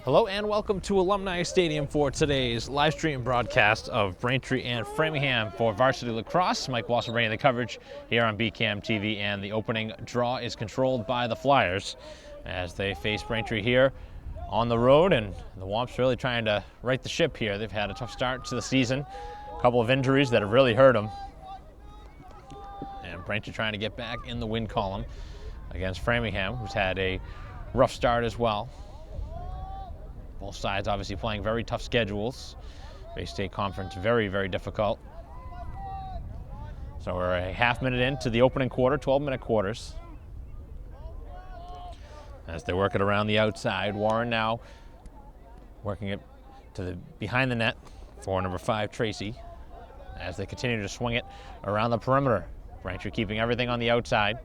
Hello and welcome to Alumni Stadium for today's live stream broadcast of Braintree and Framingham for varsity lacrosse. Mike Walsh bringing the coverage here on BCAM TV, and the opening draw is controlled by the Flyers as they face Braintree here on the road, and the Wamps really trying to right the ship here. They've had a tough start to the season, a couple of injuries that have really hurt them, and Braintree trying to get back in the win column against Framingham, who's had a rough start as well. Both sides obviously playing very tough schedules. Bay State Conference very, very difficult. So we're a half minute into the opening quarter, 12-minute quarters. As they work it around the outside, Warren now working it to the behind the net for number 5, Tracy, as they continue to swing it around the perimeter. Braintree keeping everything on the outside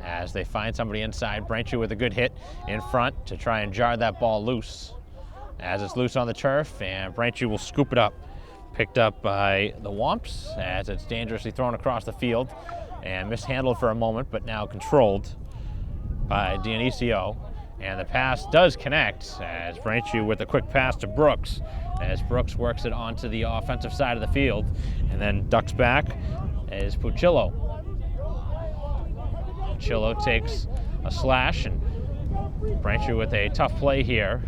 as they find somebody inside. Braintree with a good hit in front to try and jar that ball loose. As it's loose on the turf, and Braintree will scoop it up. Picked up by the Wamps as it's dangerously thrown across the field and mishandled for a moment, but now controlled by Dionisio. And the pass does connect as Braintree with a quick pass to Brooks, as Brooks works it onto the offensive side of the field and then ducks back as Puccillo. Puccillo takes a slash, and Braintree with a tough play here.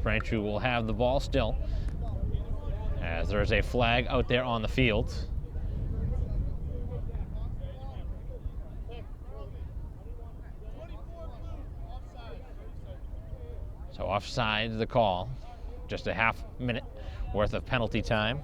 Braintree will have the ball still, as there's a flag out there on the field. So offside the call. Just a half minute worth of penalty time.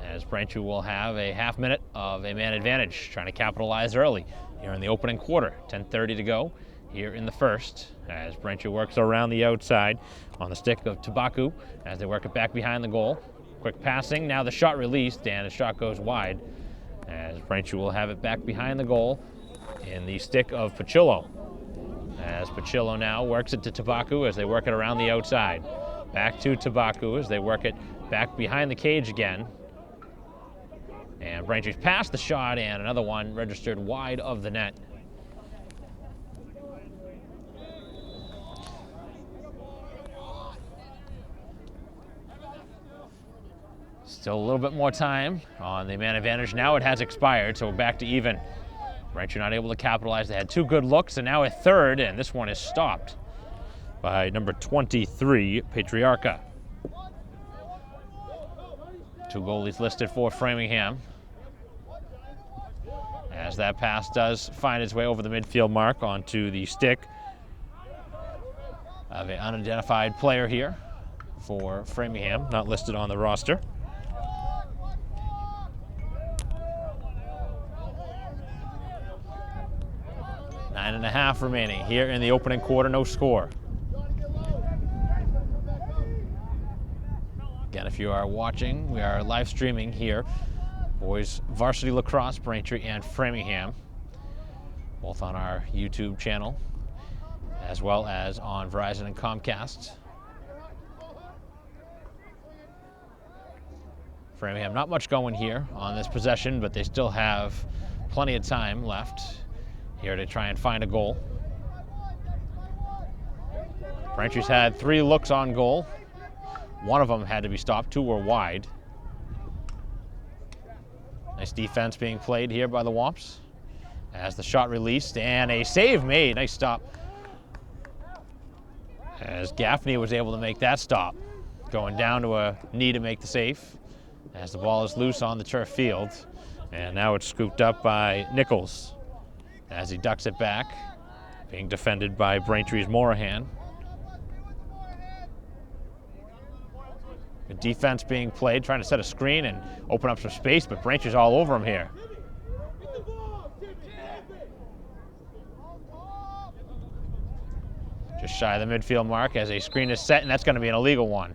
As Braintree will have a half minute of a man advantage, trying to capitalize early here in the opening quarter. 10:30 to go here in the first, as Braintree works around the outside on the stick of Tabaku as they work it back behind the goal. Quick passing, now the shot released, and the shot goes wide as Braintree will have it back behind the goal in the stick of Puccillo. As Puccillo now works it to Tabaku as they work it around the outside. Back to Tabaku as they work it back behind the cage again. And Braintree's passed the shot, and another one registered wide of the net. Still a little bit more time on the man advantage. Now it has expired, so we're back to even. Braintree not able to capitalize. They had two good looks, and now a third, and this one is stopped by number 23, Patriarca. Two goalies listed for Framingham, as that pass does find its way over the midfield mark onto the stick of an unidentified player here for Framingham, not listed on the roster. Nine and a half remaining here in the opening quarter, no score. Again, if you are watching, we are live streaming here. Boys varsity lacrosse, Braintree and Framingham, both on our YouTube channel, as well as on Verizon and Comcast. Framingham not much going here on this possession, but they still have plenty of time left here to try and find a goal. Braintree's had 3 looks on goal. One of them had to be stopped, 2 were wide. Nice defense being played here by the Wamps as the shot released and a save made. Nice stop as Gaffney was able to make that stop, going down to a knee to make the save as the ball is loose on the turf field. And now it's scooped up by Nichols as he ducks it back, being defended by Braintree's Morahan. Good defense being played, trying to set a screen and open up some space, but Braintree's all over him here. Just shy of the midfield mark as a screen is set, and that's going to be an illegal one.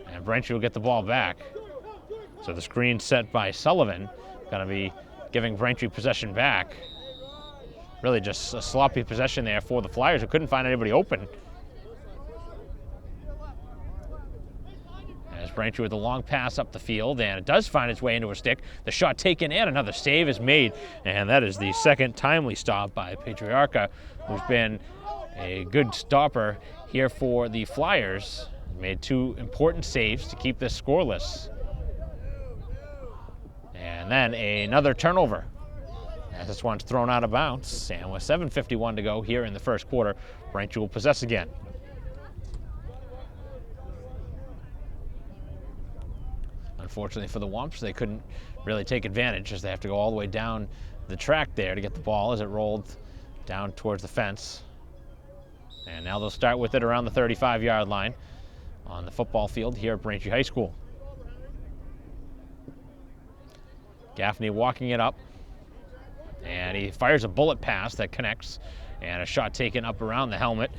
And Braintree will get the ball back. So the screen set by Sullivan, going to be giving Braintree possession back. Really just a sloppy possession there for the Flyers, who couldn't find anybody open. Braintree with a long pass up the field, and it does find its way into a stick. The shot taken and another save is made, and that is the second timely stop by Patriarca, who's been a good stopper here for the Flyers. Made two important saves to keep this scoreless. And then another turnover, as this one's thrown out of bounds. And with 7:51 to go here in the first quarter, Braintree will possess again. Unfortunately for the Wamps, they couldn't really take advantage, as they have to go all the way down the track there to get the ball as it rolled down towards the fence. And now they'll start with it around the 35-yard line on the football field here at Braintree High School. Gaffney walking it up, and he fires a bullet pass that connects, and a shot taken up around the helmet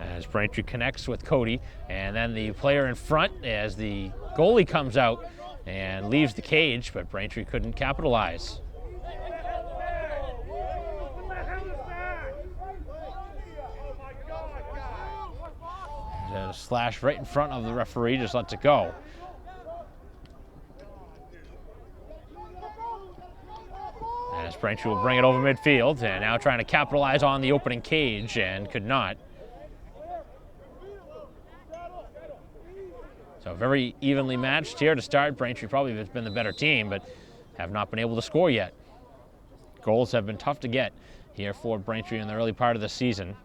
as Braintree connects with Cody, and then the player in front as the goalie comes out and leaves the cage, but Braintree couldn't capitalize. A slash right in front of the referee, just lets it go. As Braintree will bring it over midfield, and now trying to capitalize on the opening cage, and could not. So very evenly matched here to start. Braintree probably has been the better team, but have not been able to score yet. Goals have been tough to get here for Braintree in the early part of the season.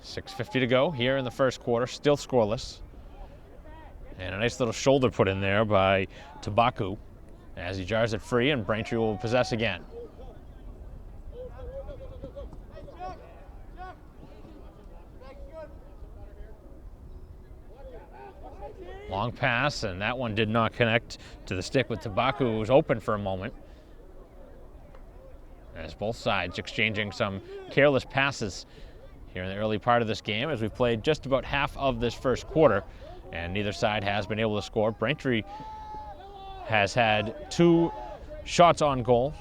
.650 to go here in the first quarter, still scoreless. And a nice little shoulder put in there by Tabaku as he jars it free, and Braintree will possess again. Long pass, and that one did not connect to the stick with Tabaku, who was open for a moment. As both sides exchanging some careless passes here in the early part of this game, as we've played just about half of this first quarter, and neither side has been able to score. Braintree has had two shots on goal,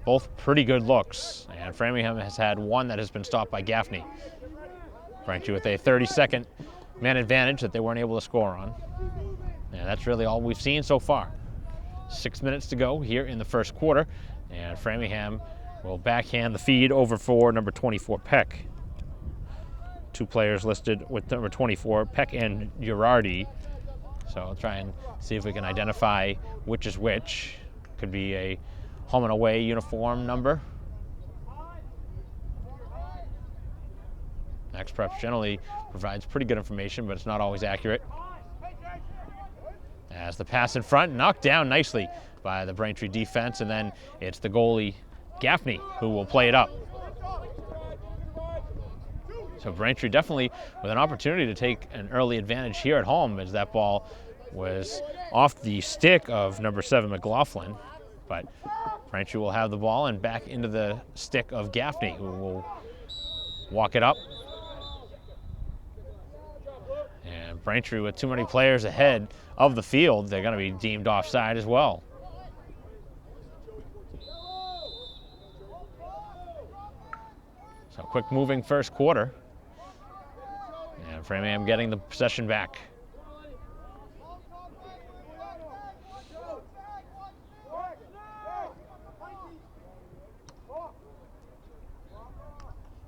both pretty good looks, and Framingham has had one that has been stopped by Gaffney. Braintree with a 30-second man advantage that they weren't able to score on. And that's really all we've seen so far. 6 minutes to go here in the first quarter, and Framingham will backhand the feed over for number 24, Peck. Two players listed with number 24, Peck and Girardi. So I'll try and see if we can identify which is which. Could be a home and away uniform number. X-Preps generally provides pretty good information, but it's not always accurate. As the pass in front, knocked down nicely by the Braintree defense, and then it's the goalie, Gaffney, who will play it up. So Braintree definitely with an opportunity to take an early advantage here at home, as that ball was off the stick of number 7, McLaughlin. But Braintree will have the ball and back into the stick of Gaffney, who will walk it up. And Braintree with too many players ahead of the field, they're going to be deemed offside as well. So quick moving first quarter. And Framingham getting the possession back.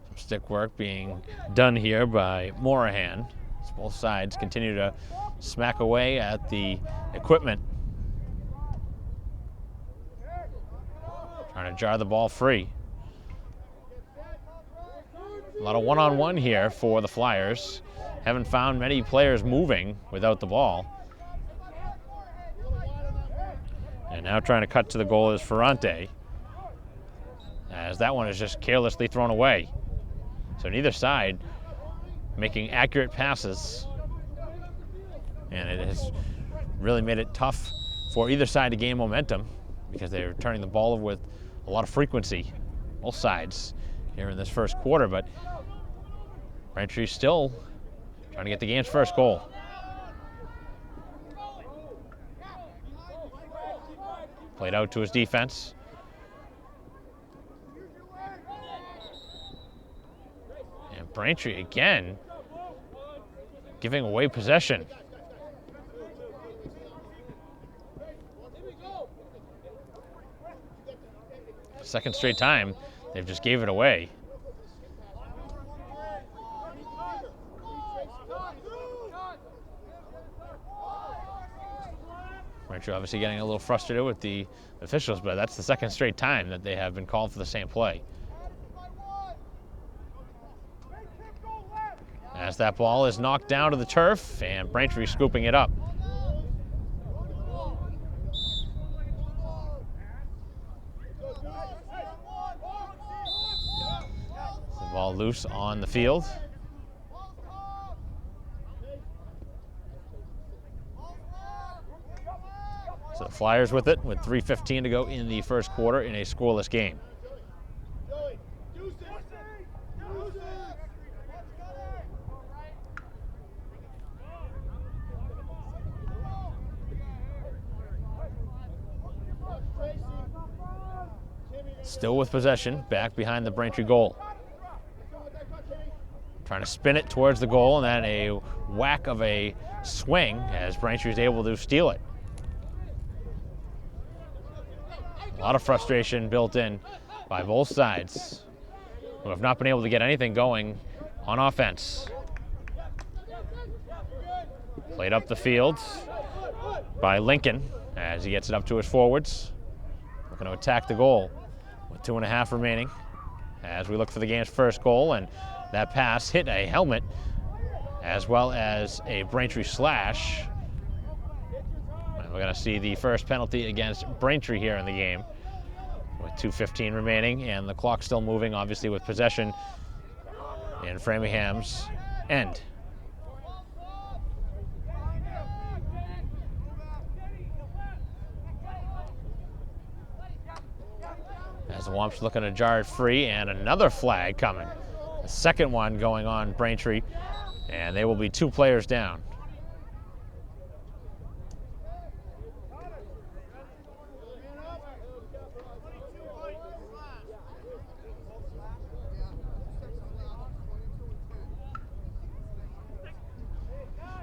Some stick work being done here by Morahan. As both sides continue to smack away at the equipment. Trying to jar the ball free. A lot of one-on-one here for the Flyers. Haven't found many players moving without the ball. And now trying to cut to the goal is Ferrante, as that one is just carelessly thrown away. So neither side making accurate passes, and it has really made it tough for either side to gain momentum, because they're turning the ball over with a lot of frequency, both sides here in this first quarter. But Braintree still trying to get the game's first goal. Played out to his defense. Braintree again giving away possession. Second straight time, they've just gave it away. Braintree obviously getting a little frustrated with the officials, but that's the second straight time that they have been called for the same play. As that ball is knocked down to the turf, and Braintree scooping it up. The ball loose on the field. So the Flyers with it, with 3:15 to go in the first quarter in a scoreless game. Still with possession, back behind the Braintree goal. Trying to spin it towards the goal, and then a whack of a swing as Braintree is able to steal it. A lot of frustration built in by both sides, who have not been able to get anything going on offense. Played up the field by Lincoln as he gets it up to his forwards. Looking to attack the goal with 2.5 remaining as we look for the game's first goal, and that pass hit a helmet as well as a Braintree slash. And we're going to see the first penalty against Braintree here in the game with 2:15 remaining, and the clock still moving, obviously, with possession in Framingham's end. As the Wamps looking to jar it free, and another flag coming. The second one going on Braintree, and they will be 2 players down.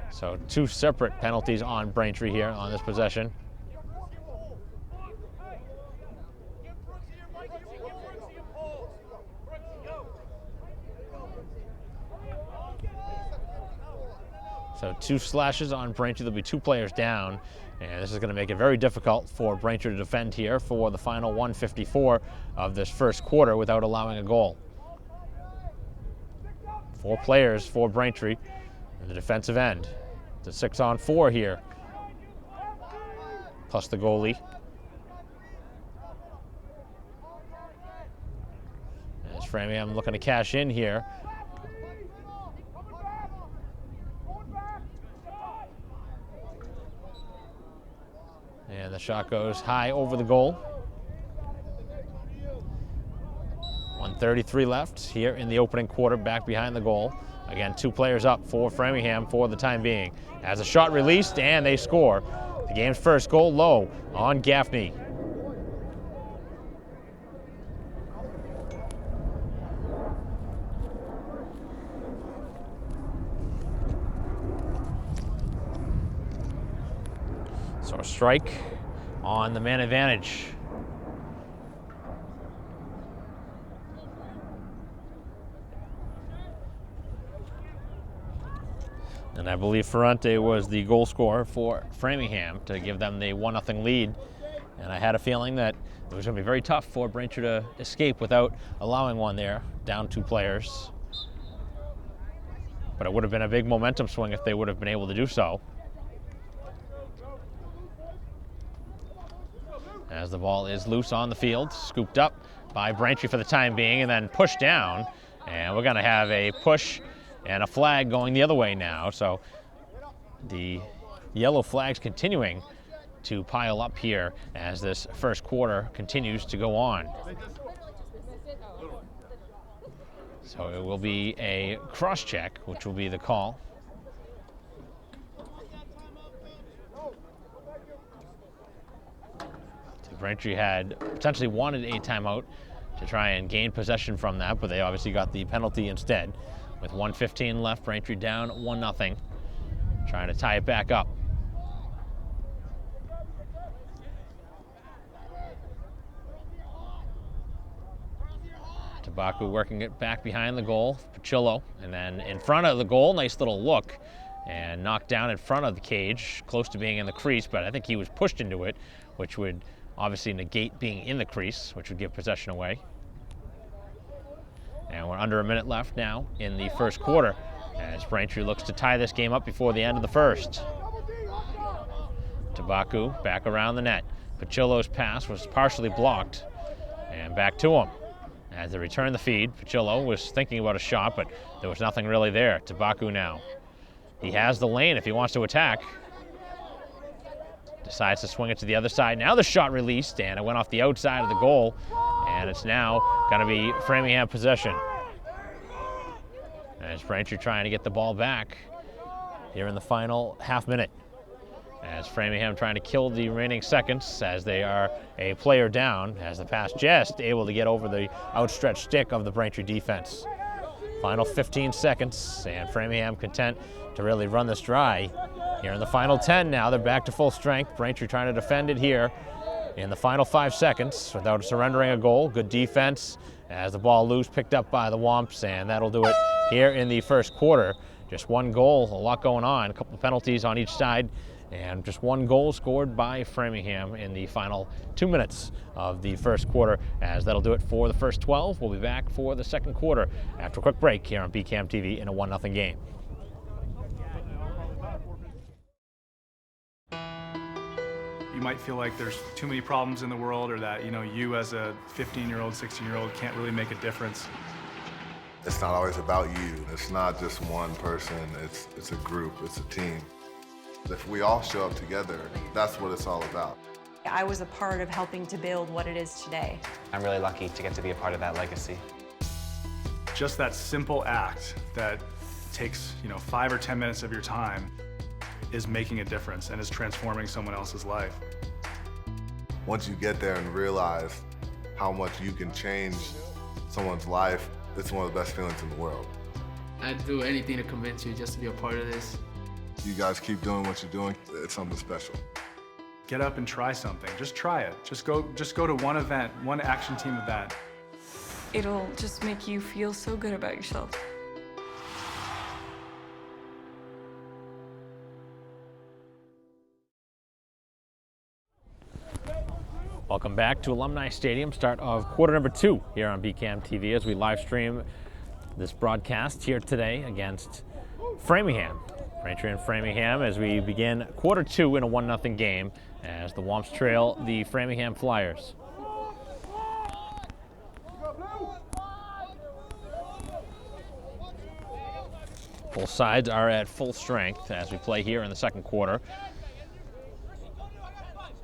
So 2 separate penalties on Braintree here on this possession. So 2 slashes on Braintree. There'll be 2 players down, and this is going to make it very difficult for Braintree to defend here for the final 1:54 of this first quarter without allowing a goal. 4 players for Braintree in the defensive end. It's a 6-on-4 here, plus the goalie. As Framingham looking to cash in here. And the shot goes high over the goal. 1:33 left here in the opening quarter, back behind the goal. Again, 2 players up for Framingham for the time being. As a shot released, and they score. The game's first goal, low on Gaffney. So a strike on the man advantage. And I believe Ferrante was the goal scorer for Framingham to give them the 1-0 lead. And I had a feeling that it was going to be very tough for Braintree to escape without allowing one there, down 2 players. But it would have been a big momentum swing if they would have been able to do so. As the ball is loose on the field, scooped up by Braintree for the time being, and then pushed down. And we're going to have a push and a flag going the other way now. So the yellow flags continuing to pile up here as this first quarter continues to go on. So it will be a cross check, which will be the call. Braintree had potentially wanted a timeout to try and gain possession from that, but they obviously got the penalty instead. With 1:15 left, Braintree down 1-0. Trying to tie it back up. Tabaku working it back behind the goal, Pachillo, and then in front of the goal, nice little look, and knocked down in front of the cage, close to being in the crease, but I think he was pushed into it, which would obviously negate being in the crease, which would give possession away. And we're under a minute left now in the first quarter, as Braintree looks to tie this game up before the end of the first. Tabaku back around the net. Pachillo's pass was partially blocked, and back to him. As they return the feed, Pachillo was thinking about a shot, but there was nothing really there. Tabaku now. He has the lane if he wants to attack. Decides to swing it to the other side. Now the shot released, and it went off the outside of the goal, and it's now going to be Framingham possession. As Braintree trying to get the ball back here in the final half minute. As Framingham trying to kill the remaining seconds as they are a player down, as the pass just able to get over the outstretched stick of the Braintree defense. Final 15 seconds, and Framingham content to really run this dry. Here in the final 10 now, they're back to full strength. Braintree trying to defend it here in the final 5 seconds without surrendering a goal. Good defense as the ball loose, picked up by the Wamps, and that'll do it here in the first quarter. Just one goal, a lot going on, a couple of penalties on each side, and just one goal scored by Framingham in the final 2 minutes of the first quarter, as that'll do it for the first 12. We'll be back for the second quarter after a quick break here on BCAM TV in a 1-0 game. You might feel like there's too many problems in the world, or that, you as a 15-year-old, 16-year-old can't really make a difference. It's not always about you. It's not just one person. It's a group. It's a team. If we all show up together, that's what it's all about. I was a part of helping to build what it is today. I'm really lucky to get to be a part of that legacy. Just that simple act that takes, 5 or 10 minutes of your time is making a difference and is transforming someone else's life. Once you get there and realize how much you can change someone's life, it's one of the best feelings in the world. I'd do anything to convince you just to be a part of this. You guys keep doing what you're doing, it's something special. Get up and try something. Just try it. Just go to one event, one action team event. It'll just make you feel so good about yourself. Welcome back to Alumni Stadium, start of quarter number 2 here on BCAM TV as we live stream this broadcast here today against Framingham. Braintree and Framingham as we begin quarter 2 in a 1-0 game as the Wamps trail the Framingham Flyers. Both sides are at full strength as we play here in the second quarter.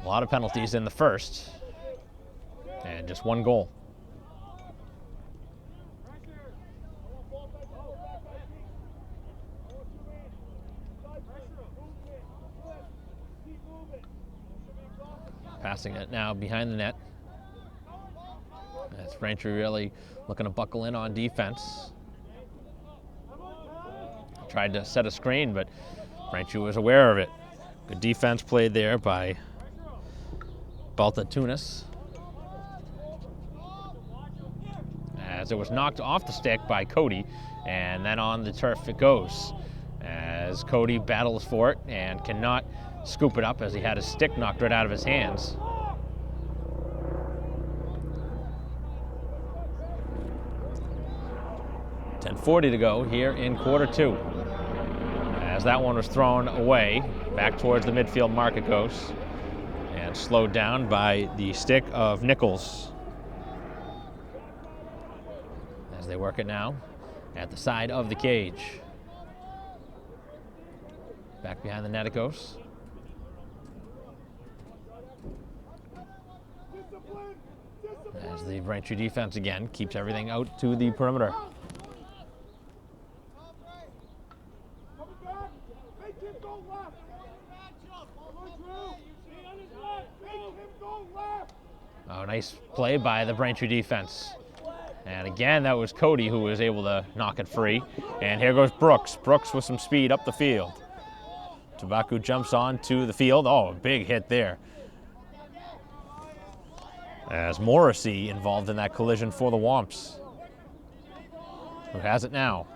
A lot of penalties in the first, and just one goal. Passing it now behind the net. That's Braintree really looking to buckle in on defense. Tried to set a screen, but Braintree was aware of it. Good defense played there by Balta-Tunis. As it was knocked off the stick by Cody, and then on the turf it goes. As Cody battles for it and cannot scoop it up as he had his stick knocked right out of his hands. .10:40 to go here in quarter 2. As that one was thrown away, back towards the midfield mark it goes, and slowed down by the stick of Nichols. As they work it now at the side of the cage. Back behind the net it goes. As the Braintree defense again keeps everything out to the perimeter. Oh, nice play by the Braintree defense. And again, that was Cody who was able to knock it free. And here goes Brooks. Brooks with some speed up the field. Tabaku jumps on to the field. Oh, a big hit there. As Morrissey involved in that collision for the Wamps. Who has it now?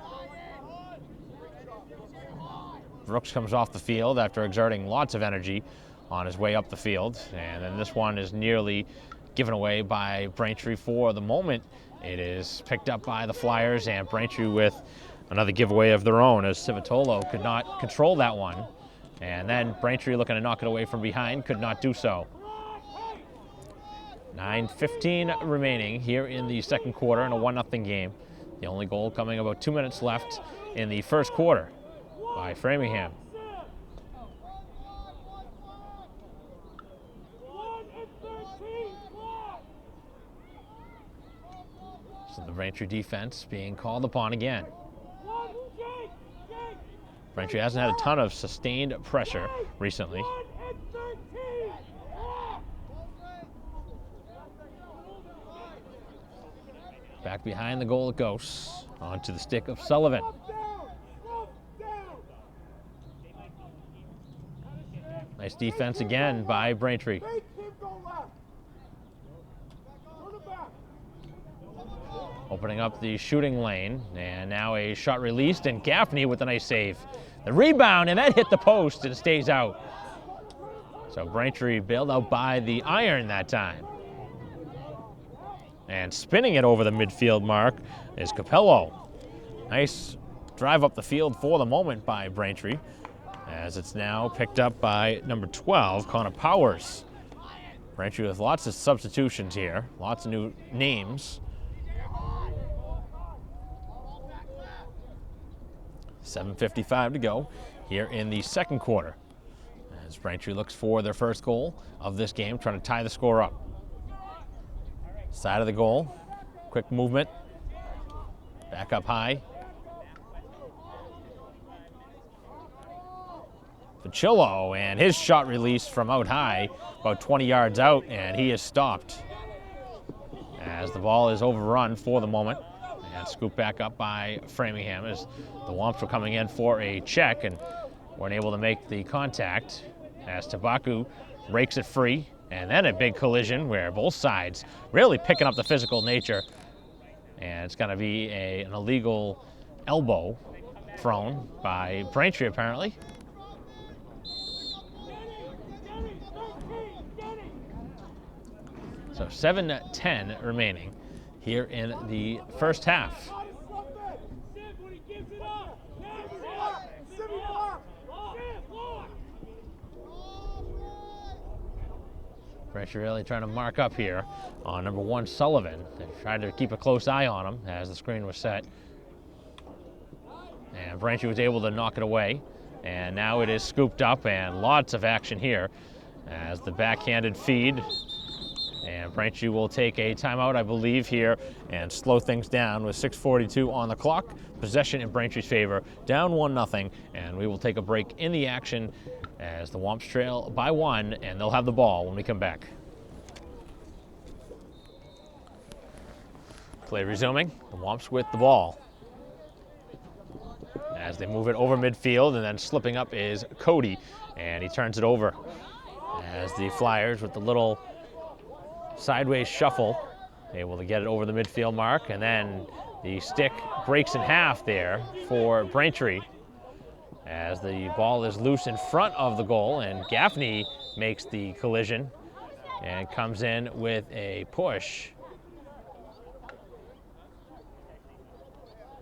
Brooks comes off the field after exerting lots of energy on his way up the field. And then this one is nearly given away by Braintree for the moment. It is picked up by the Flyers, and Braintree with another giveaway of their own as Civitolo could not control that one. And then Braintree looking to knock it away from behind, could not do so. 9:15 remaining here in the second quarter in a 1-0 game. The only goal coming about 2 minutes left in the first quarter by Framingham. So the Braintree defense being called upon again. Braintree hasn't had a ton of sustained pressure recently. Back behind the goal it goes. Onto the stick of Sullivan. Nice defense again by Braintree. Opening up the shooting lane, and now a shot released, and Gaffney with a nice save. The rebound, and that hit the post, and it stays out. So Braintree bailed out by the iron that time. And spinning it over the midfield mark is Capello. Nice drive up the field for the moment by Braintree, as it's now picked up by number 12, Connor Powers. Braintree with lots of substitutions here, lots of new names. 7:55 to go here in the second quarter, as Braintree looks for their first goal of this game, trying to tie the score up. Side of the goal, quick movement, back up high. Pachillo, and his shot released from out high, about 20 yards out, and he is stopped as the ball is overrun for the moment. And scooped back up by Framingham as the Wamps were coming in for a check and weren't able to make the contact, as Tabaku rakes it free. And then a big collision where both sides really picking up the physical nature. And it's going to be an illegal elbow thrown by Braintree apparently. So 7:10 remaining here in the first half. Braintree really trying to mark up here on number 1, Sullivan. They tried to keep a close eye on him as the screen was set. And Braintree was able to knock it away. And now it is scooped up, and lots of action here as the backhanded feed. And Braintree will take a timeout, I believe, here and slow things down with 6:42 on the clock. Possession in Braintree's favor, down 1-0, and we will take a break in the action as the Wamps trail by 1, and they'll have the ball when we come back. Play resuming, the Wamps with the ball. As they move it over midfield, and then slipping up is Cody, and he turns it over. As the Flyers with the little sideways shuffle, able to get it over the midfield mark, and then the stick breaks in half there for Braintree as the ball is loose in front of the goal, and Gaffney makes the collision and comes in with a push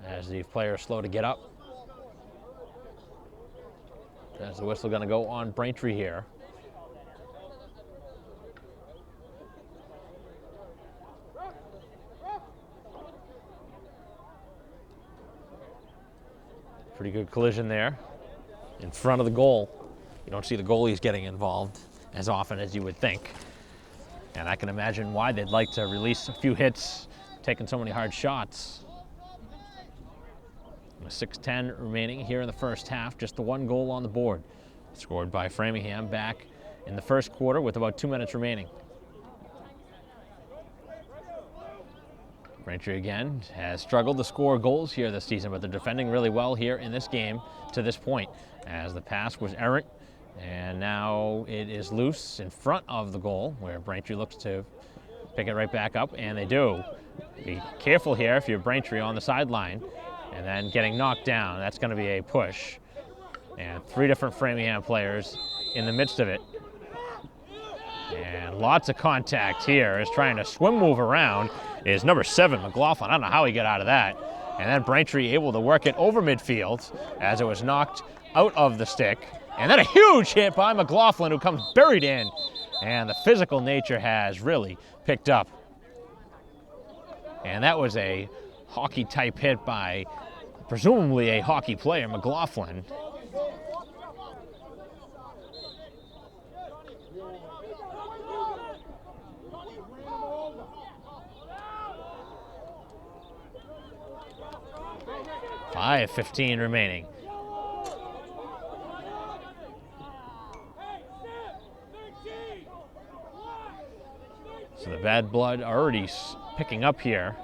as the players slow to get up. As the whistle going to go on Braintree here. Pretty good collision there in front of the goal. You don't see the goalies getting involved as often as you would think. And I can imagine why they'd like to release a few hits, taking so many hard shots. 6:10 remaining here in the first half, just the 1 goal on the board. Scored by Framingham back in the first quarter with about 2 minutes remaining. Braintree again has struggled to score goals here this season, but they're defending really well here in this game to this point, as the pass was errant, and now it is loose in front of the goal, where Braintree looks to pick it right back up, and they do. Be careful here if you're Braintree on the sideline, and then getting knocked down. That's going to be a push, and 3 different Framingham players in the midst of it. And lots of contact here as trying to swim move around is number 7, McLaughlin. I don't know how he got out of that. And then Braintree able to work it over midfield as it was knocked out of the stick. And then a huge hit by McLaughlin, who comes buried in. And the physical nature has really picked up. And that was a hockey type hit by presumably a hockey player, McLaughlin. .15 remaining. So the bad blood already picking up here.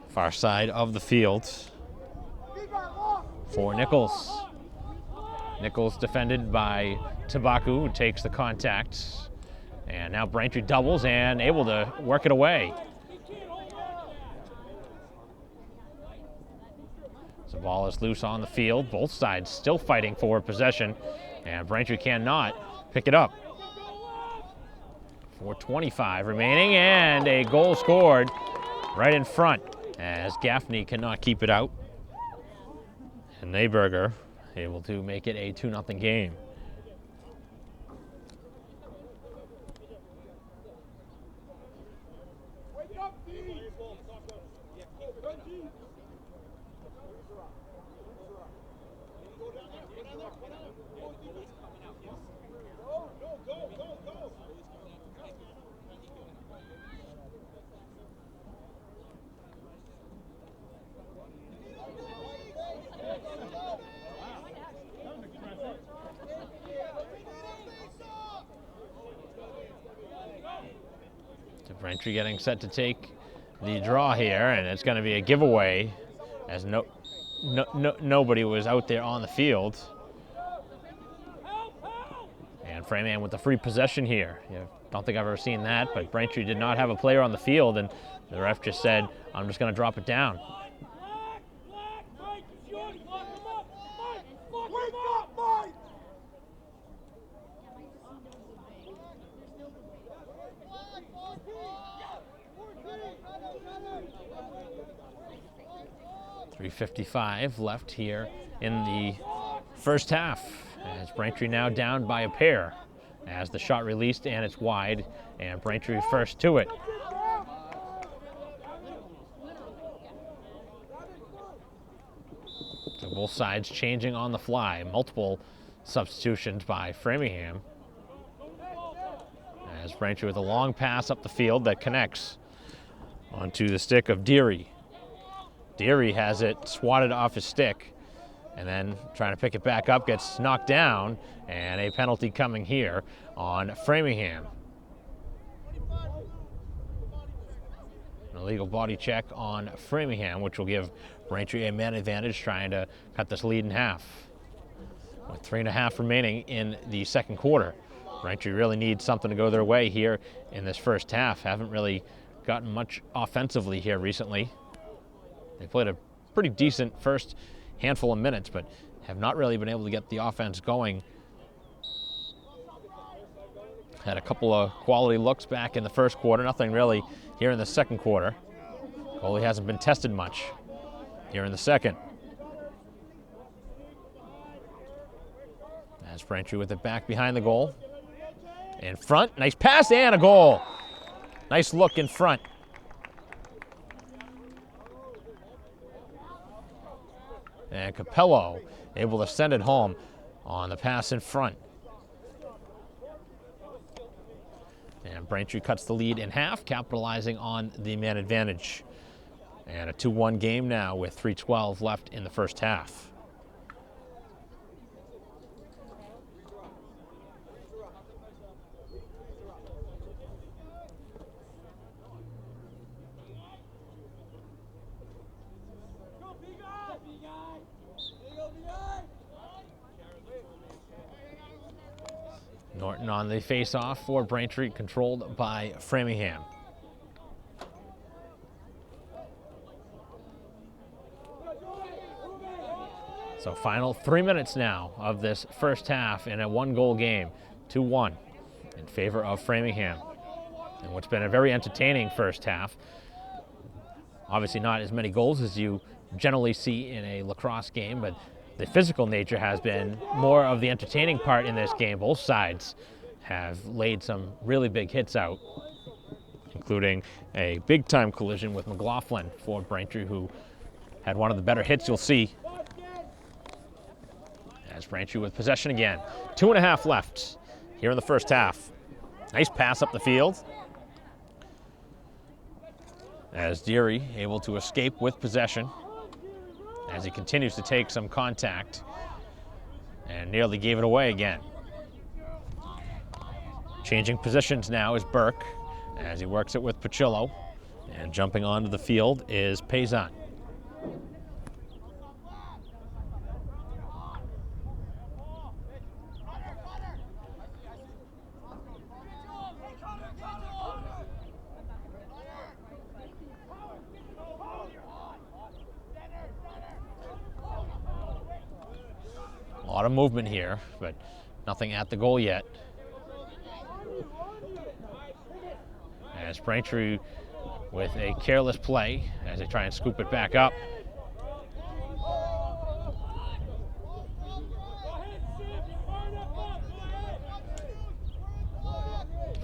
Far side of the field for Nichols. Nichols defended by Tabaku, who takes the contact. And now Braintree doubles and able to work it away. So the ball is loose on the field. Both sides still fighting for possession. And Braintree cannot pick it up. 4:25 remaining, and a goal scored right in front as Gaffney cannot keep it out. And Neyberger able to make it a 2-0 game. Braintree getting set to take the draw here, and it's going to be a giveaway as nobody was out there on the field. And Framingham with the free possession here. Don't think I've ever seen that, but Braintree did not have a player on the field, and the ref just said, I'm just going to drop it down. .55 left here in the first half, as Braintree now down by a pair as the shot released and it's wide, and Braintree first to it. So both sides changing on the fly, multiple substitutions by Framingham, as Braintree with a long pass up the field that connects onto the stick of Deary. Deary has it swatted off his stick, and then trying to pick it back up, gets knocked down, and a penalty coming here on Framingham. An illegal body check on Framingham, which will give Braintree a man advantage, trying to cut this lead in half. With 3.5 remaining in the second quarter. Braintree really needs something to go their way here in this first half. Haven't really gotten much offensively here recently. They played a pretty decent first handful of minutes, but have not really been able to get the offense going. Had a couple of quality looks back in the first quarter, nothing really here in the second quarter. Goalie hasn't been tested much here in the second. As Braintree with it back behind the goal. In front, nice pass and a goal. Nice look in front. And Capello able to send it home on the pass in front. And Braintree cuts the lead in half, capitalizing on the man advantage. And a 2-1 game now with 3:12 left in the first half. Norton on the face-off for Braintree, controlled by Framingham. So final 3 minutes now of this first half in a one-goal game, 2-1 in favor of Framingham. And what's been a very entertaining first half. Obviously not as many goals as you generally see in a lacrosse game, but the physical nature has been more of the entertaining part in this game. Both sides have laid some really big hits out, including a big-time collision with McLaughlin for Braintree, who had one of the better hits you'll see. As Braintree with possession again. 2.5 left here in the first half. Nice pass up the field. As Deary able to escape with possession as he continues to take some contact and nearly gave it away again. Changing positions now is Burke as he works it with Pacillo, and jumping onto the field is Payson. A lot of movement here, but nothing at the goal yet. As Braintree with a careless play as they try and scoop it back up.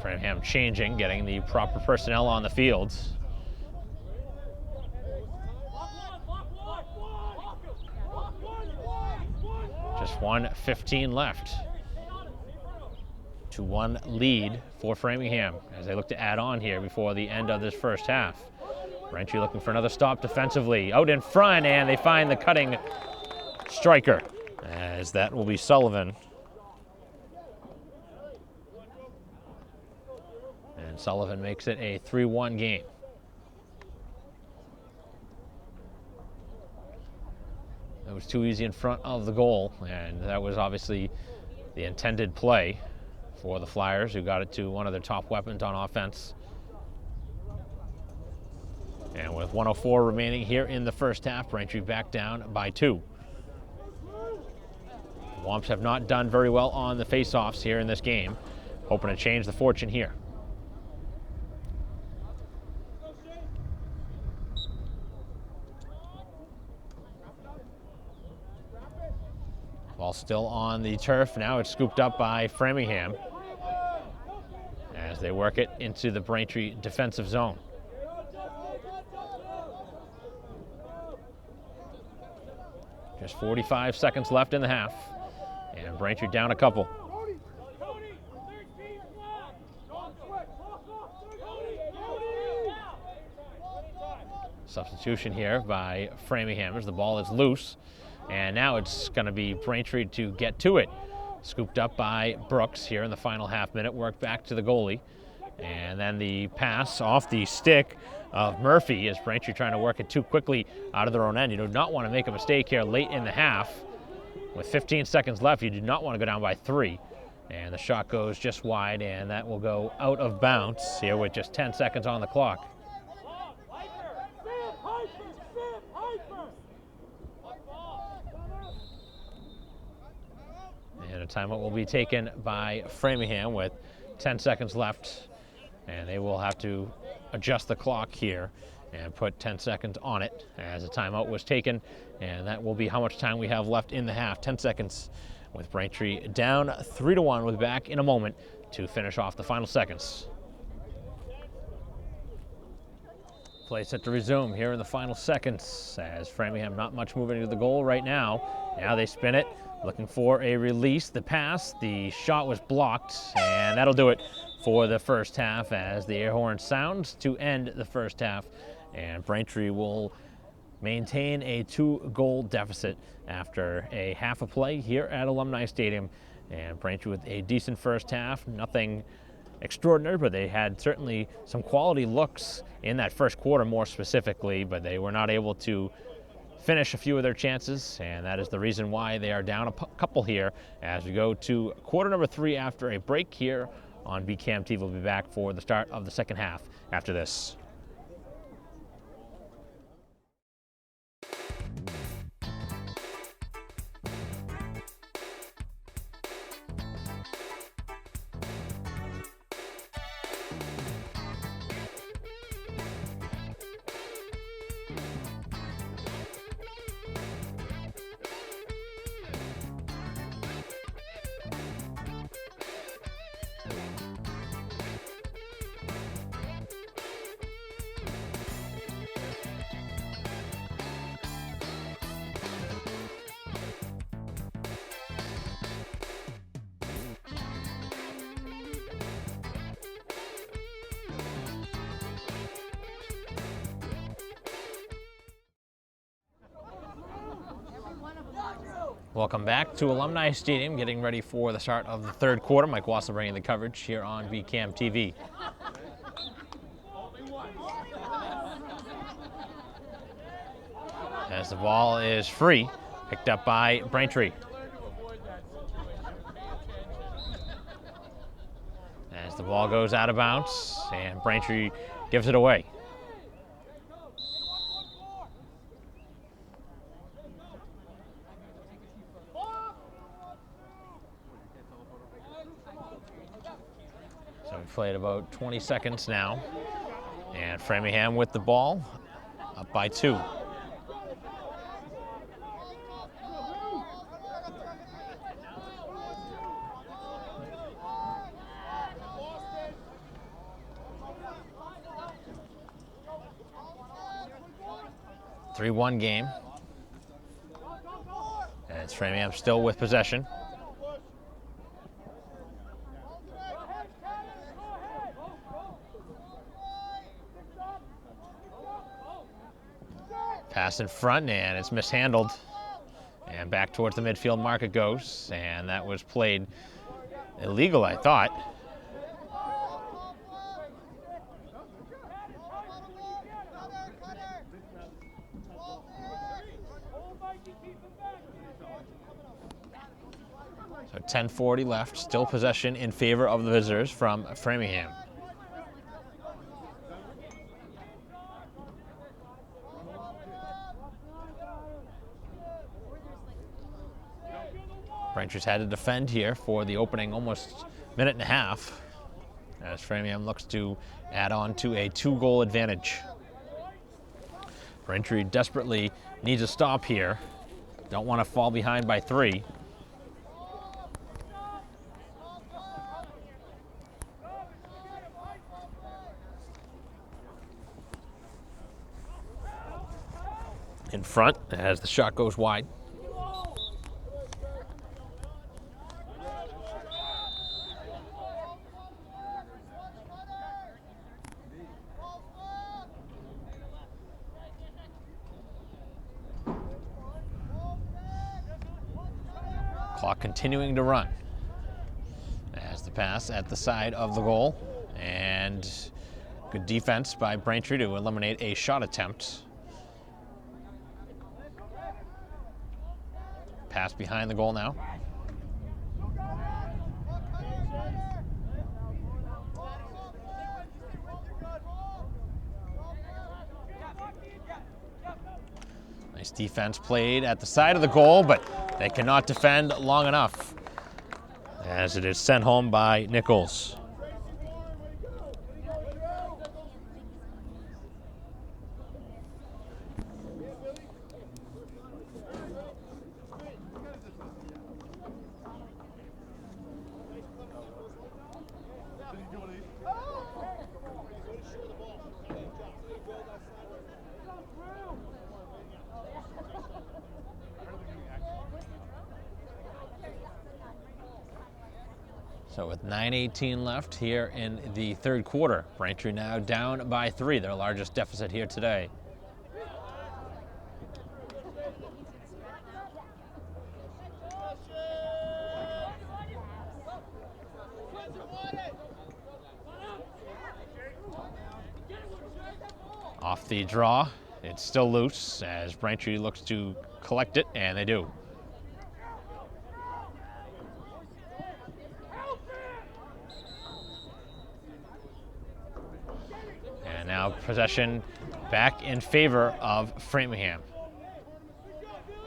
Framingham changing, getting the proper personnel on the fields. Just 1:15 left. 2-1 lead for Framingham as they look to add on here before the end of this first half. Braintree looking for another stop defensively. Out in front, and they find the cutting striker, as that will be Sullivan. And Sullivan makes it a 3-1 game. That was too easy in front of the goal, and that was obviously the intended play for the Flyers, who got it to one of their top weapons on offense. And with 1:04 remaining here in the first half, Braintree back down by 2. Wamps have not done very well on the face-offs here in this game, hoping to change the fortune here. Ball still on the turf. Now it's scooped up by Framingham as they work it into the Braintree defensive zone. Just 45 seconds left in the half, and Braintree down a couple. Substitution here by Framingham as the ball is loose. And now it's going to be Braintree to get to it. Scooped up by Brooks here in the final half minute. Worked back to the goalie. And then the pass off the stick of Murphy as Braintree trying to work it too quickly out of their own end. You do not want to make a mistake here late in the half. With 15 seconds left, you do not want to go down by 3. And the shot goes just wide, and that will go out of bounds here with just 10 seconds on the clock. And a timeout will be taken by Framingham with 10 seconds left. And they will have to adjust the clock here and put 10 seconds on it as a timeout was taken. And that will be how much time we have left in the half. 10 seconds with Braintree down 3-1. We'll be back in a moment to finish off the final seconds. Play set to resume here in the final seconds as Framingham not much moving to the goal right now. Now they spin it. Looking for a release, the pass, the shot was blocked, and that'll do it for the first half as the air horn sounds to end the first half. And Braintree will maintain a 2-goal deficit after a half of play here at Alumni Stadium. And Braintree with a decent first half, nothing extraordinary, but they had certainly some quality looks in that first quarter more specifically, but they were not able to finish a few of their chances, and that is the reason why they are down a couple here as we go to quarter number 3 after a break here on BCAM TV. We'll be back for the start of the second half after this. Welcome back to Alumni Stadium, getting ready for the start of the third quarter. Mike Wassel bringing the coverage here on BCAM TV. As the ball is free, picked up by Braintree. As the ball goes out of bounds, and Braintree gives it away. So we played about 20 seconds now, and Framingham with the ball, up by 2. A 3-1 game. And it's Framingham still with possession. Pass in front, and it's mishandled. And back towards the midfield mark it goes. And that was played illegal, I thought. So 10:40 left, still possession in favor of the visitors from Framingham. Braintree's had to defend here for the opening almost minute and a half as Framingham looks to add on to a 2-goal advantage. Braintree desperately needs a stop here. Don't want to fall behind by 3. In front as the shot goes wide. Clock continuing to run as the pass at the side of the goal, and good defense by Braintree to eliminate a shot attempt. Pass behind the goal now. Nice defense played at the side of the goal, but they cannot defend long enough as it is sent home by Nichols. So with 9:18 left here in the third quarter, Braintree now down by 3, their largest deficit here today. Off the draw, it It's still loose as Braintree looks to collect it, and they do. And now possession back in favor of Framingham.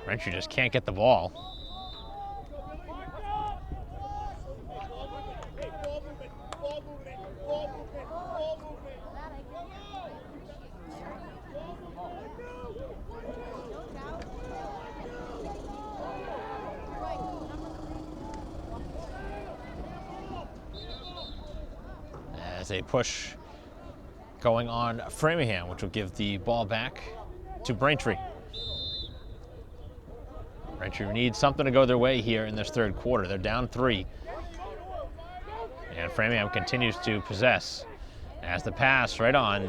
Braintree just can't get the ball. As a push going on Framingham, which will give the ball back to Braintree. Braintree needs something to go their way here in this third quarter. They're down 3. And Framingham continues to possess as the pass right on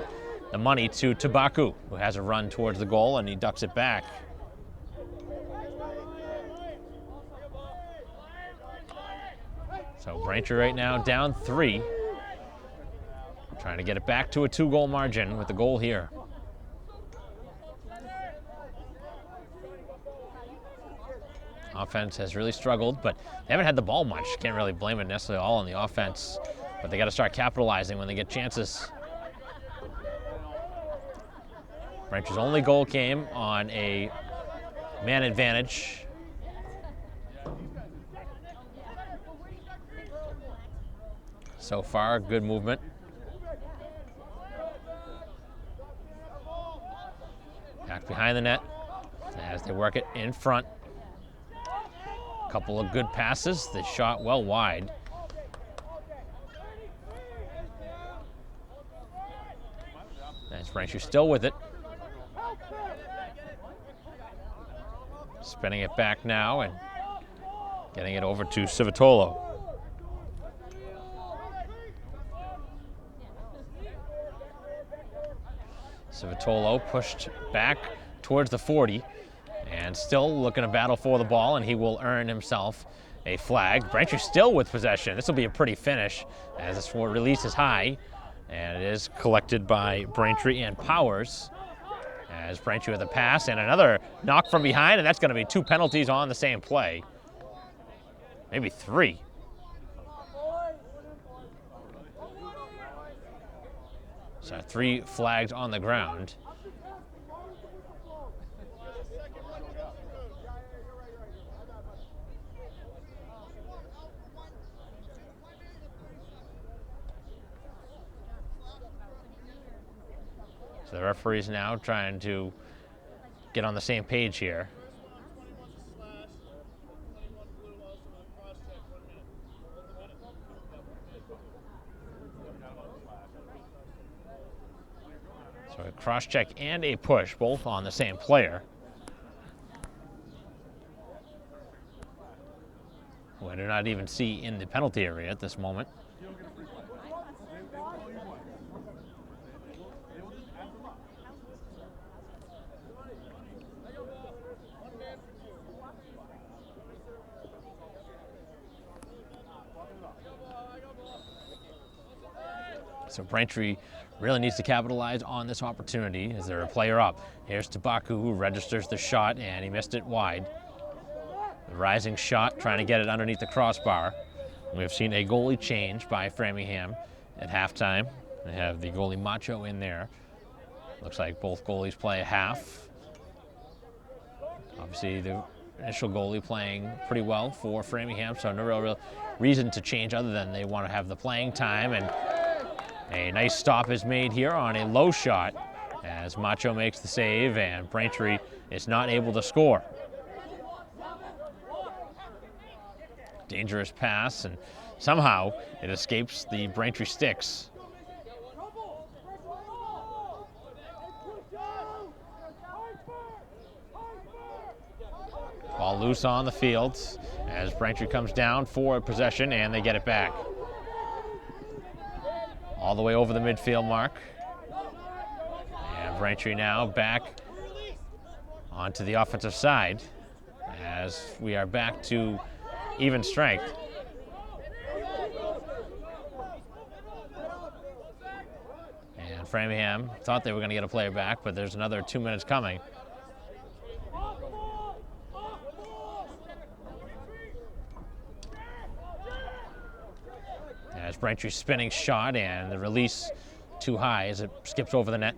the money to Tabaku, who has a run towards the goal, and he ducks it back. So Braintree right now down 3. Trying to get it back to a 2-goal margin with the goal here. Offense has really struggled, but they haven't had the ball much. Can't really blame it necessarily all on the offense, but they got to start capitalizing when they get chances. Braintree's only goal came on a man advantage. So far, good movement. Back behind the net as they work it in front. Couple of good passes. They shot well wide. As Braintree still with it. Spinning it back now and getting it over to Civitolo. Civitolo pushed back towards the 40 and still looking to battle for the ball, and he will earn himself a flag. Braintree still with possession. This will be a pretty finish as this release is high, and it is collected by Braintree and Powers. As Braintree with a pass and another knock from behind, and that's going to be 2 penalties on the same play. Maybe 3. So 3 flags on the ground. So the referee's now trying to get on the same page here. So a cross check and a push, both on the same player. Who I do not even see in the penalty area at this moment. So Braintree really needs to capitalize on this opportunity as they're a player up. Here's Tabaku, who registers the shot, and he missed it wide. The rising shot, trying to get it underneath the crossbar. We've seen a goalie change by Framingham at halftime. They have the goalie Macho in there. Looks like both goalies play a half. Obviously, the initial goalie playing pretty well for Framingham, so no real reason to change other than they want to have the playing time. And a nice stop is made here on a low shot as Macho makes the save and Braintree is not able to score. Dangerous pass, and somehow it escapes the Braintree sticks. Ball loose on the field as Braintree comes down for possession, and they get it back. All the way over the midfield mark. And Braintree now back onto the offensive side as we are back to even strength. And Framingham thought they were going to get a player back, but there's another 2 minutes coming. As Braintree spinning shot, and the release too high as it skips over the net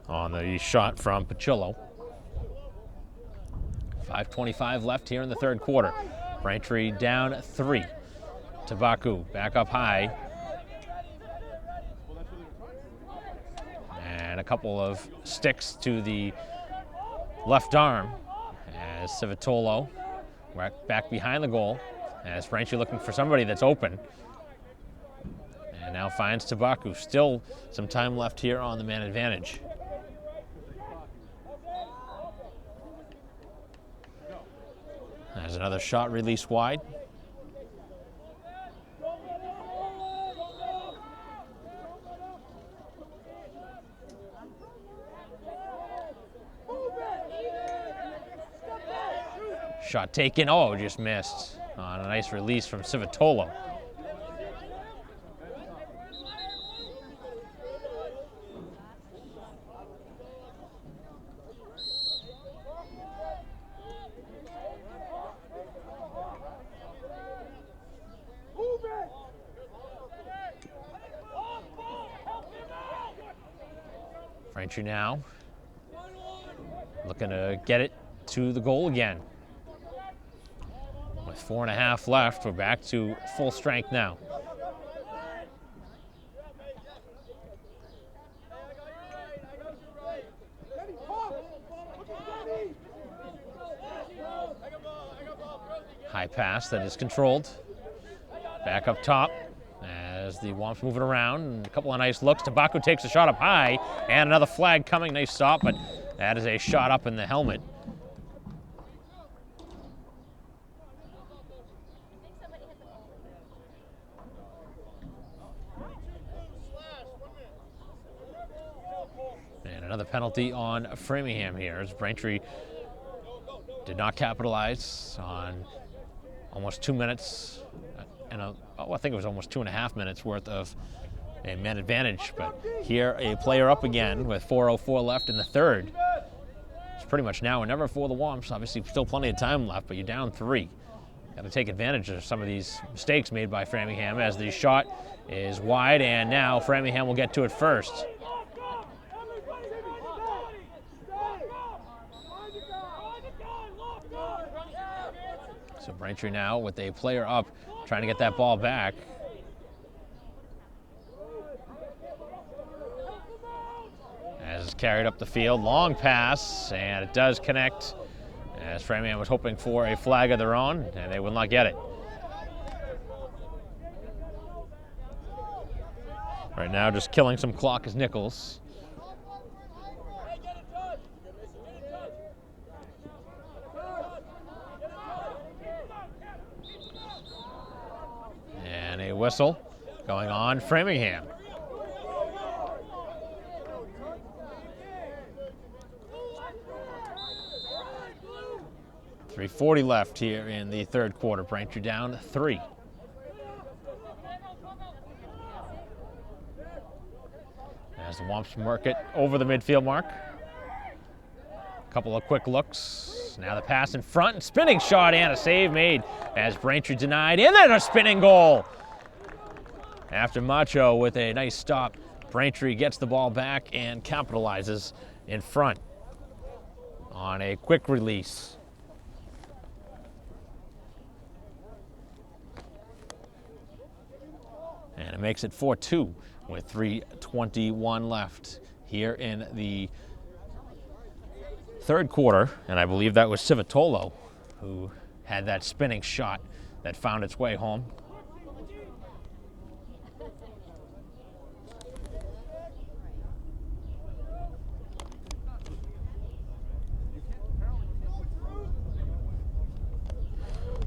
on the shot from Pachillo. 5:25 left here in the third quarter. Braintree down 3. Tabaku back up high. And a couple of sticks to the left arm as Civitolo back behind the goal. As Braintree looking for somebody that's open. And now finds Tabaku. Still some time left here on the man advantage. There's another shot released wide. Shot taken, oh, just missed on a nice release from Civitolo. Braintree now looking to get it to the goal again. With 4.5 left, we're back to full strength now. High pass that is controlled. Back up top as the Wamps moving around. And a couple of nice looks. Tabaku takes a shot up high, and another flag coming. Nice stop, but that is a shot up in the helmet. And another penalty on Framingham here as Braintree did not capitalize on almost 2 minutes I think it was almost 2.5 minutes worth of a man advantage. But here a player up again with 4:04 left in the third. It's pretty much now or never for the Wamps. Obviously still plenty of time left, but you're down 3. Got to take advantage of some of these mistakes made by Framingham as the shot is wide, and now Framingham will get to it first. So Braintree now with a player up, trying to get that ball back. As it's carried up the field, long pass, and it does connect. As Framingham was hoping for a flag of their own, and they will not get it. Right now, just killing some clock is Nichols. And a whistle going on Framingham. .340 left here in the third quarter. Braintree down 3. As the Wamps mark it over the midfield mark. A couple of quick looks. Now the pass in front, and spinning shot and a save made as Braintree denied, and then a spinning goal. After Macho with a nice stop, Braintree gets the ball back and capitalizes in front on a quick release. And it makes it 4-2 with 3:21 left here in the third quarter. And I believe that was Civitolo who had that spinning shot that found its way home.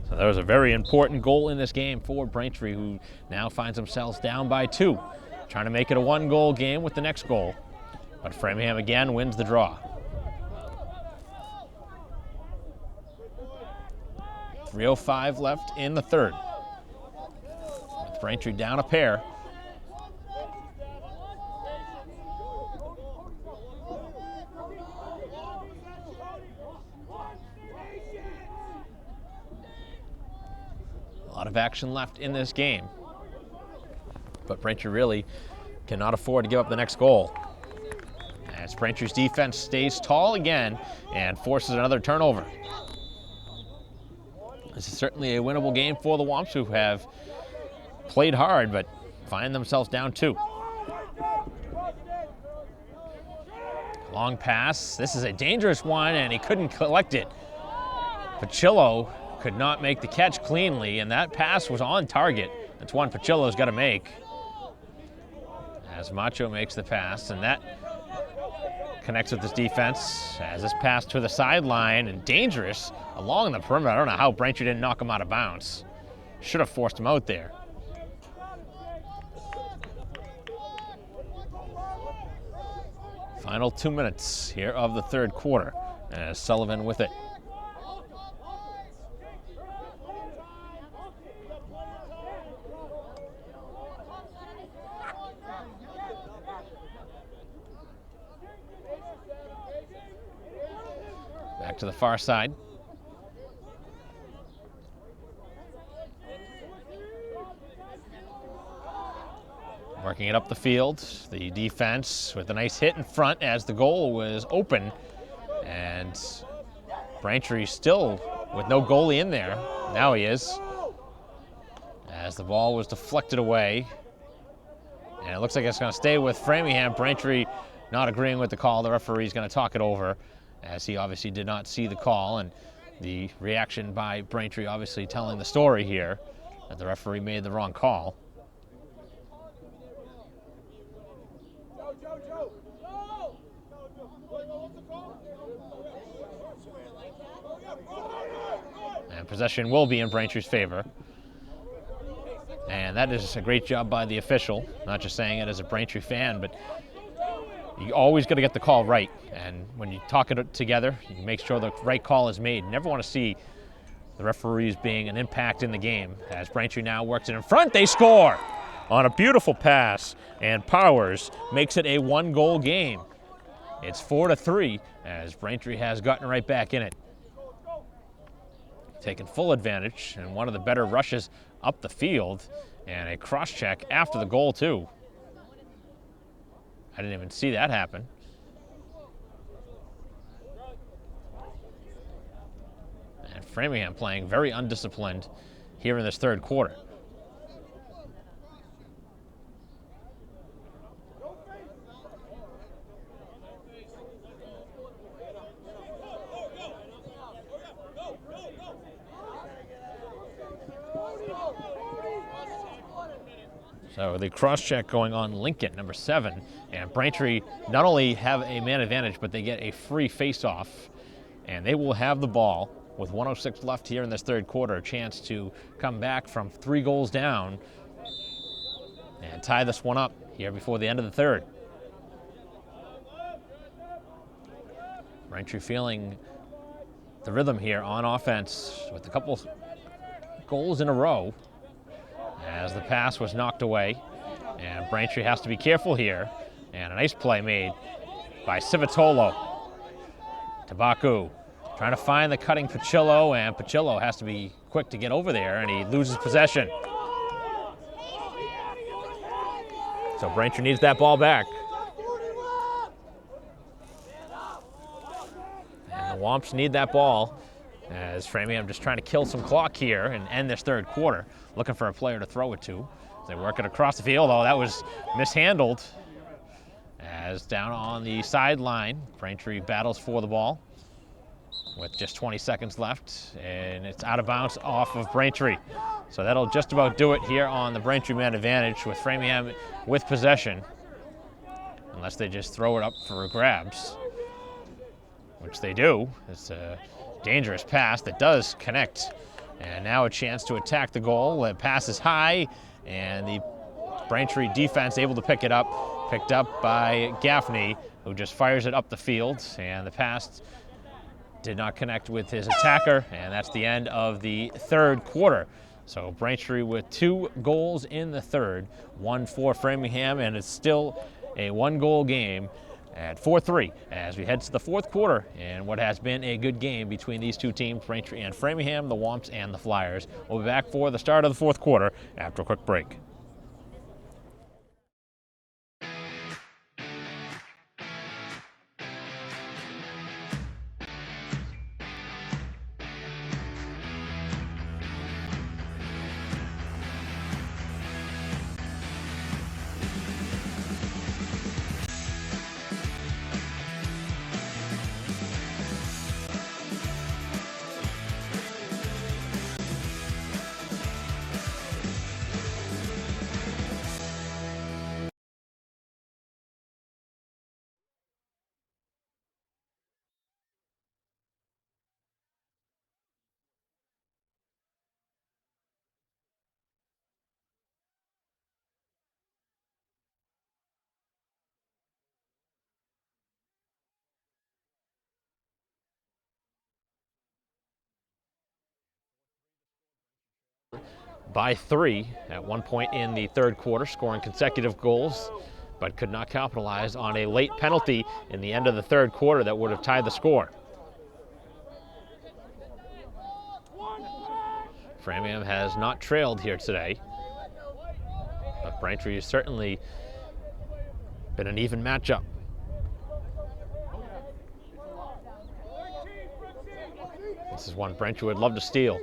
So that was a very important goal in this game for Braintree, who now finds themselves down by 2. Trying to make it a 1-goal game with the next goal. But Framingham again wins the draw. 3:05 left in the third. With Braintree down a pair. lot of action left in this game. But Braintree really cannot afford to give up the next goal, as Braintree's defense stays tall again and forces another turnover. This is certainly a winnable game for the Wamps, who have played hard but find themselves down 2. Long pass. This is a dangerous one, and he couldn't collect it. Pacillo could not make the catch cleanly, and that pass was on target. That's one Pacillo's got to make. As Macho makes the pass, and that connects with his defense as this pass to the sideline, and dangerous along the perimeter. I don't know how Braintree didn't knock him out of bounds. Should have forced him out there. Final 2 minutes here of the third quarter, as Sullivan with it. Back to the far side. Working it up the field. The defense with a nice hit in front as the goal was open. And Braintree still with no goalie in there. Now he is. As the ball was deflected away. And it looks like it's going to stay with Framingham. Braintree not agreeing with the call. The referee's going to talk it over, as he obviously did not see the call, and the reaction by Braintree obviously telling the story here that the referee made the wrong call. And possession will be in Braintree's favor. And that is a great job by the official, not just saying it as a Braintree fan, but you always got to get the call right. And when you talk it together, you make sure the right call is made. You never want to see the referees being an impact in the game. As Braintree now works it in front, they score on a beautiful pass, and Powers makes it a 1-goal game. It's 4-3, as Braintree has gotten right back in it. Taking full advantage, and one of the better rushes up the field, and a cross check after the goal too. I didn't even see that happen. And Framingham playing very undisciplined here in this third quarter. So the cross check going on Lincoln, number 7, and Braintree not only have a man advantage, but they get a free face-off, and they will have the ball with 1:06 left here in this third quarter, a chance to come back from 3 goals down and tie this one up here before the end of the third. Braintree feeling the rhythm here on offense with a couple goals in a row, as the pass was knocked away, and Braintree has to be careful here, and a nice play made by Civitolo. Tabaku trying to find the cutting Pacillo, and Pacillo has to be quick to get over there, and he loses possession. So Braintree needs that ball back. And the Wamps need that ball, as Framingham just trying to kill some clock here and end this third quarter, looking for a player to throw it to. They work it across the field. Oh, that was mishandled. As down on the sideline, Braintree battles for the ball with just 20 seconds left, and it's out of bounds off of Braintree. So that'll just about do it here on the Braintree man advantage, with Framingham with possession, unless they just throw it up for grabs, which they do. It's a dangerous pass that does connect, and now a chance to attack the goal. The pass is high, and the Braintree defense able to pick it up, picked up by Gaffney, who just fires it up the field, and the pass did not connect with his attacker, and that's the end of the third quarter. So Braintree with 2 goals in the third, 1 for Framingham, and it's still a 1-goal game, at 4-3 as we head to the fourth quarter in what has been a good game between these two teams, Braintree and Framingham, the Wamps and the Flyers. We'll be back for the start of the fourth quarter after a quick break. By 3 at one point in the third quarter, scoring consecutive goals, but could not capitalize on a late penalty in the end of the third quarter that would have tied the score. Framingham has not trailed here today, but Braintree has certainly been an even matchup. This is one Braintree would love to steal.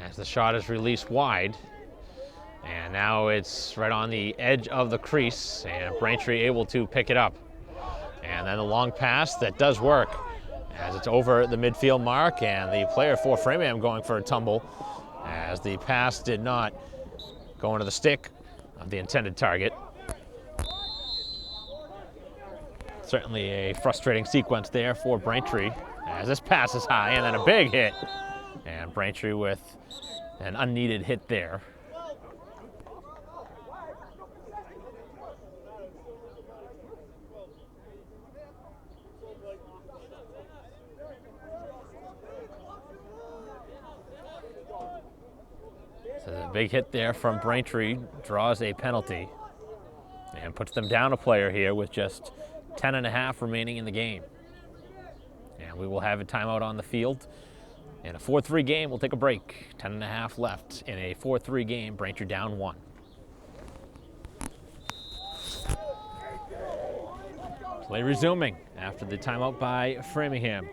As the shot is released wide, and now it's right on the edge of the crease, and Braintree able to pick it up. And then the long pass that does work as it's over the midfield mark, and the player for Framingham going for a tumble as the pass did not go into the stick of the intended target. Certainly a frustrating sequence there for Braintree as this pass is high and then a big hit. And Braintree with an unneeded hit there. So the big hit there from Braintree draws a penalty and puts them down a player here with just 10.5 remaining in the game. And we will have a timeout on the field. In a 4-3 game, we'll take a break. 10.5 left in a 4-3 game. Braintree down 1. Play resuming after the timeout by Framingham.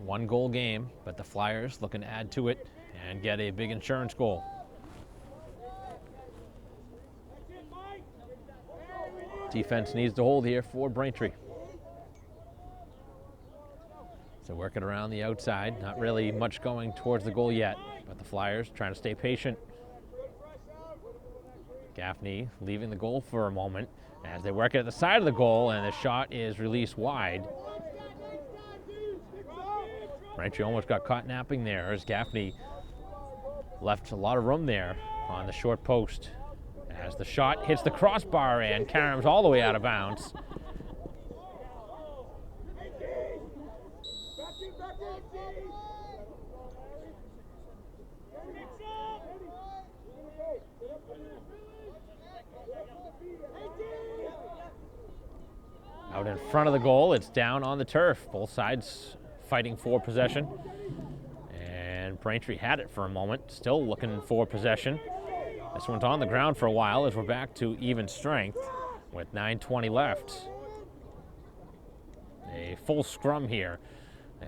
1-goal game, but the Flyers looking to add to it and get a big insurance goal. Defense needs to hold here for Braintree. So working around the outside, not really much going towards the goal yet, but the Flyers trying to stay patient. Gaffney leaving the goal for a moment as they work at the side of the goal, and the shot is released wide. Braintree almost got caught napping there as Gaffney left a lot of room there on the short post as the shot hits the crossbar and caroms all the way out of bounds. Out in front of the goal, it's down on the turf. Both sides fighting for possession. And Braintree had it for a moment, still looking for possession. This one's on the ground for a while as we're back to even strength with 9:20 left. A full scrum here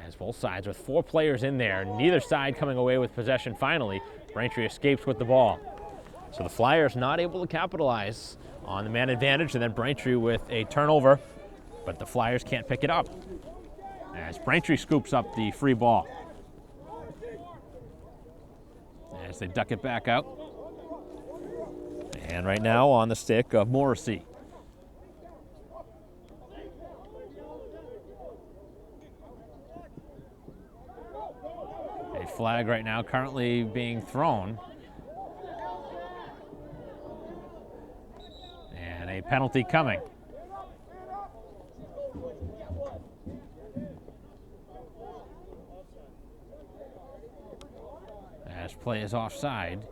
as both sides with 4 players in there, neither side coming away with possession finally. Braintree escapes with the ball. So the Flyers not able to capitalize on the man advantage, and then Braintree with a turnover, but the Flyers can't pick it up as Braintree scoops up the free ball. As they duck it back out. And right now on the stick of Morrissey. A flag right now currently being thrown. penalty coming. As play is offside.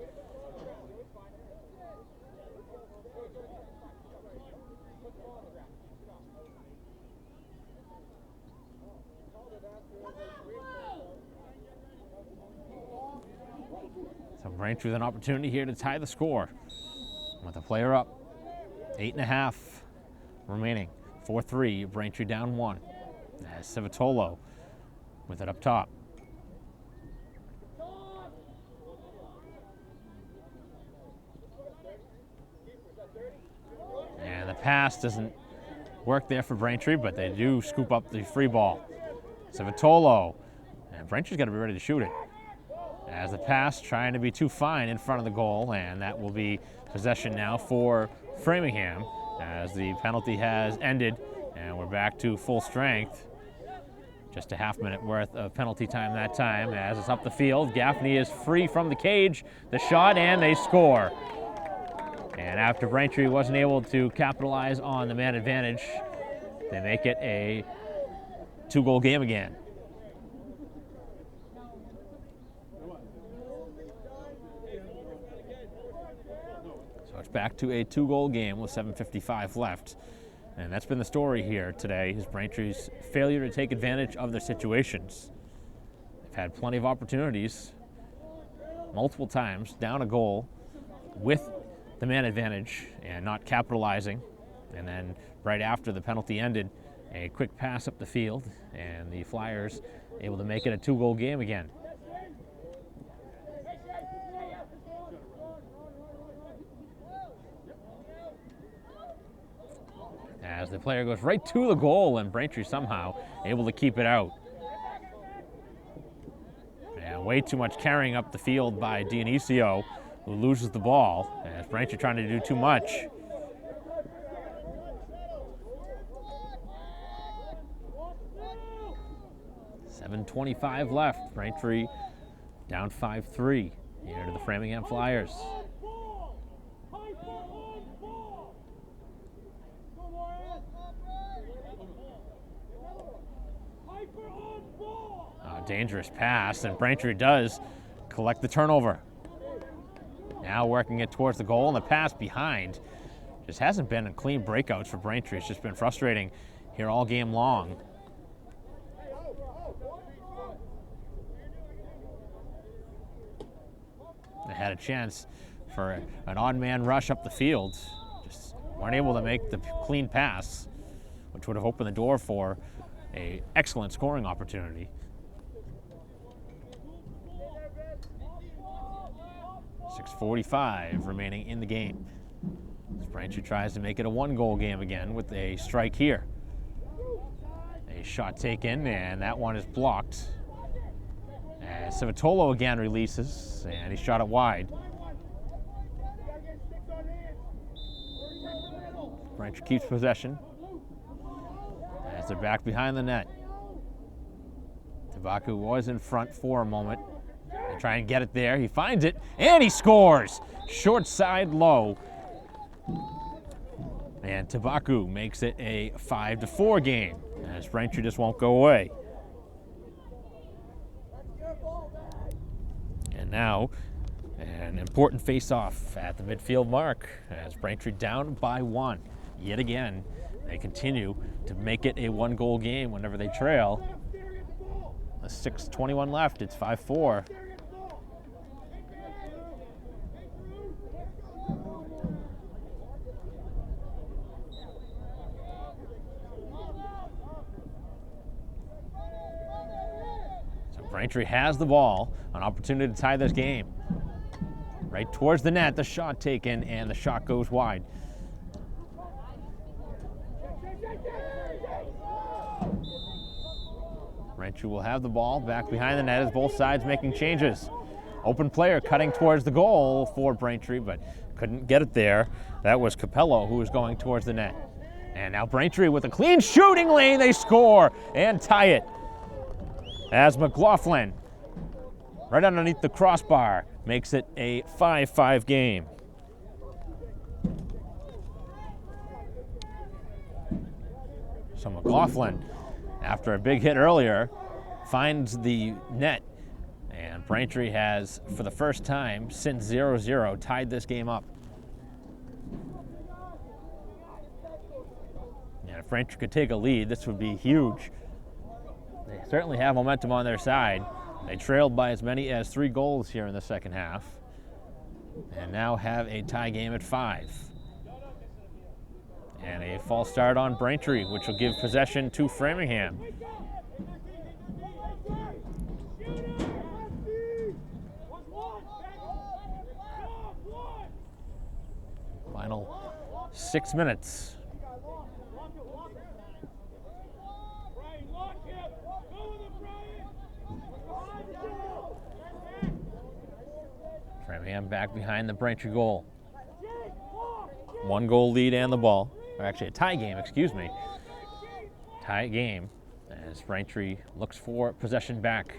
So Braintree with an opportunity here to tie the score. With the player up. 8.5 remaining. 4-3, Braintree down 1. As Civitolo with it up top. And the pass doesn't work there for Braintree, but they do scoop up the free ball. Civitolo, and Braintree's got to be ready to shoot it. As the pass trying to be too fine in front of the goal, and that will be possession now for Framingham as the penalty has ended, and we're back to full strength. Just a half-minute worth of penalty time that time as it's up the field. Gaffney is free from the cage, the shot, and they score. And after Braintree wasn't able to capitalize on the man advantage, they make it a 2-goal game again. So it's back to a 2-goal game with 7:55 left. And that's been the story here today, is Braintree's failure to take advantage of their situations. They've had plenty of opportunities, multiple times, down a goal with the man advantage and not capitalizing. And then right after the penalty ended, a quick pass up the field, and the Flyers able to make it a 2-goal game again. As the player goes right to the goal, and Braintree somehow able to keep it out. And way too much carrying up the field by Dionisio, who loses the ball, as Braintree trying to do too much. .7:25 left. Braintree down 5-3 here to the Framingham Flyers. Dangerous pass, and Braintree does collect the turnover. Now working it towards the goal, and the pass behind. Just hasn't been a clean breakouts for Braintree. It's just been frustrating here all game long. They had a chance for an odd man rush up the field. Just weren't able to make the clean pass, which would have opened the door for an excellent scoring opportunity. 6:45 remaining in the game. Braintree tries to make it a 1-goal game again with a strike here. A shot taken, and that one is blocked. And Civitolo again releases, and he shot it wide. Braintree keeps possession as they're back behind the net. Tabaku was in front for a moment. They try and get it there. He finds it, and he scores! Short side low. And Tabaku makes it a 5-4 game, as Braintree just won't go away. And now, an important face-off at the midfield mark, as Braintree down by 1. Yet again, they continue to make it a 1-goal game whenever they trail. 6:21 left, it's 5-4. Braintree has the ball, an opportunity to tie this game. Right towards the net, the shot taken, and the shot goes wide. Braintree will have the ball back behind the net as both sides making changes. Open player cutting towards the goal for Braintree, but couldn't get it there. That was Capello who was going towards the net. And now Braintree with a clean shooting lane, they score and tie it. As McLaughlin, right underneath the crossbar, makes it a 5-5 game. So McLaughlin, after a big hit earlier, finds the net. And Braintree has, for the first time since 0-0, tied this game up. And if Braintree could take a lead, this would be huge. They certainly have momentum on their side. They trailed by as many as 3 goals here in the second half, and now have a tie game at 5. And a false start on Braintree, which will give possession to Framingham. Final 6 minutes. Framingham back behind the Braintree goal. 1 goal lead and the ball. Or actually a tie game, excuse me. Tie game as Braintree looks for possession back.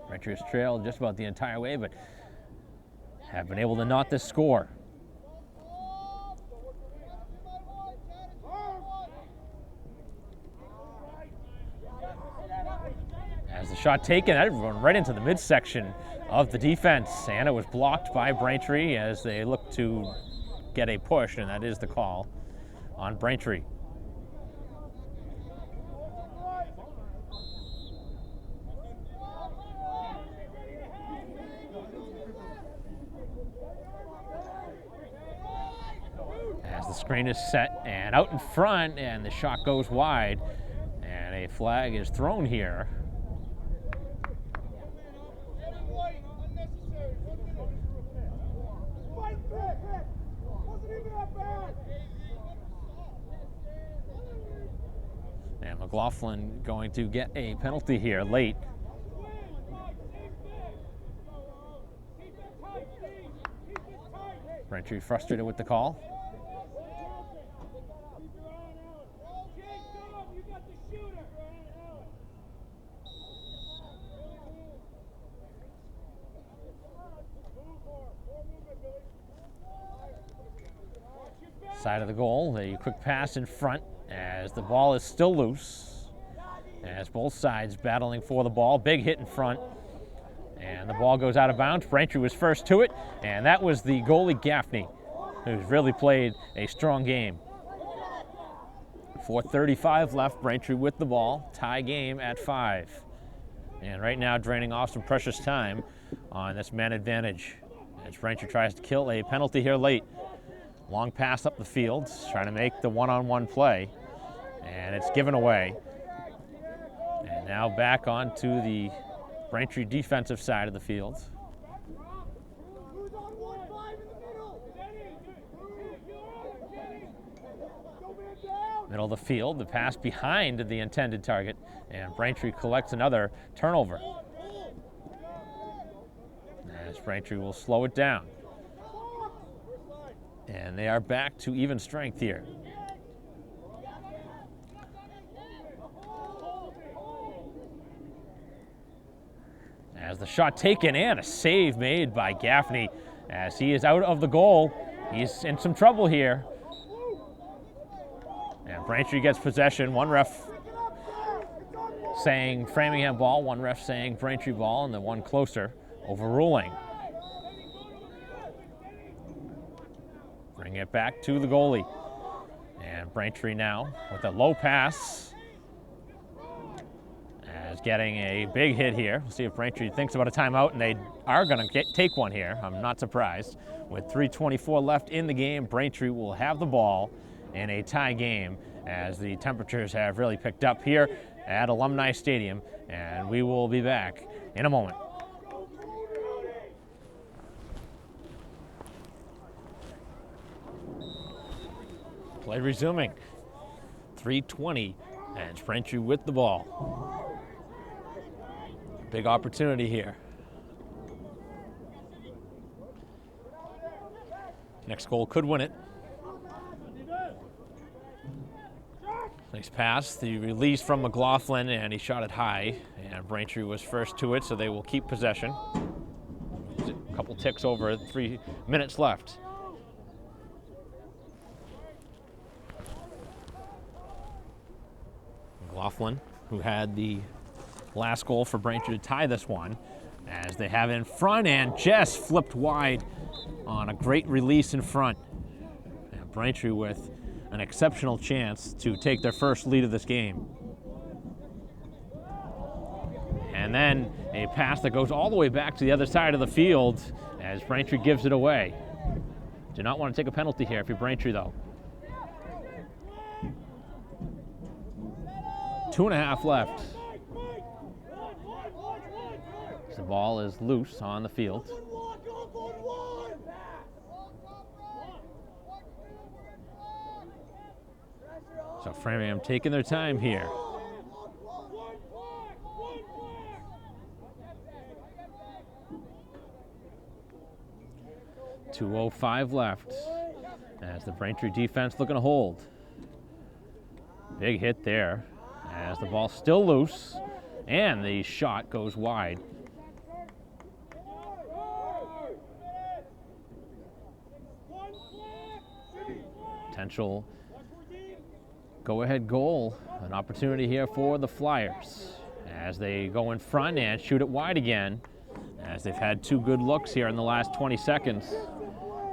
Braintree has trailed just about the entire way, but have been able to knot this score. As the shot taken, that run right into the midsection of the defense, and it was blocked by Braintree as they look to get a push, and that is the call on Braintree. As the screen is set and out in front, and the shot goes wide, and a flag is thrown here. And McLaughlin going to get a penalty here late. Braintree frustrated with the call. Side of the goal, a quick pass in front as the ball is still loose. As both sides battling for the ball, big hit in front. And the ball goes out of bounds. Braintree was first to it, and that was the goalie Gaffney, who's really played a strong game. 4:35 left, Braintree with the ball, tie game at 5. And right now draining off some precious time on this man advantage as Braintree tries to kill a penalty here late. Long pass up the field, trying to make the one-on-one play, and it's given away. And now back onto the Braintree defensive side of the field. Middle of the field, the pass behind the intended target, and Braintree collects another turnover. As Braintree will slow it down. And they are back to even strength here. As the shot taken and a save made by Gaffney as he is out of the goal. He's in some trouble here. And Braintree gets possession. One ref saying Framingham ball, one ref saying Braintree ball, and the one closer overruling. Bring it back to the goalie. And Braintree now with a low pass. As getting a big hit here. We'll see if Braintree thinks about a timeout, and they are going to take one here. I'm not surprised. With 3:24 left in the game, Braintree will have the ball in a tie game as the temperatures have really picked up here at Alumni Stadium, and we will be back in a moment. Play resuming. 3:20, and Braintree with the ball. Big opportunity here. Next goal could win it. Nice pass, the release from McLaughlin, and he shot it high, and Braintree was first to it, so they will keep possession. A couple ticks over, 3 minutes left. McLaughlin, who had the last goal for Braintree to tie this one, as they have it in front and just flipped wide on a great release in front. And Braintree with an exceptional chance to take their first lead of this game. And then a pass that goes all the way back to the other side of the field as Braintree gives it away. Do not want to take a penalty here if you're Braintree, though. 2.5 left. The ball is loose on the field. So Framingham taking their time here. .205 left as the Braintree defense looking to hold. Big hit there as the ball's still loose and the shot goes wide. Potential go-ahead goal, an opportunity here for the Flyers as they go in front and shoot it wide again, as they've had 2 good looks here in the last 20 seconds.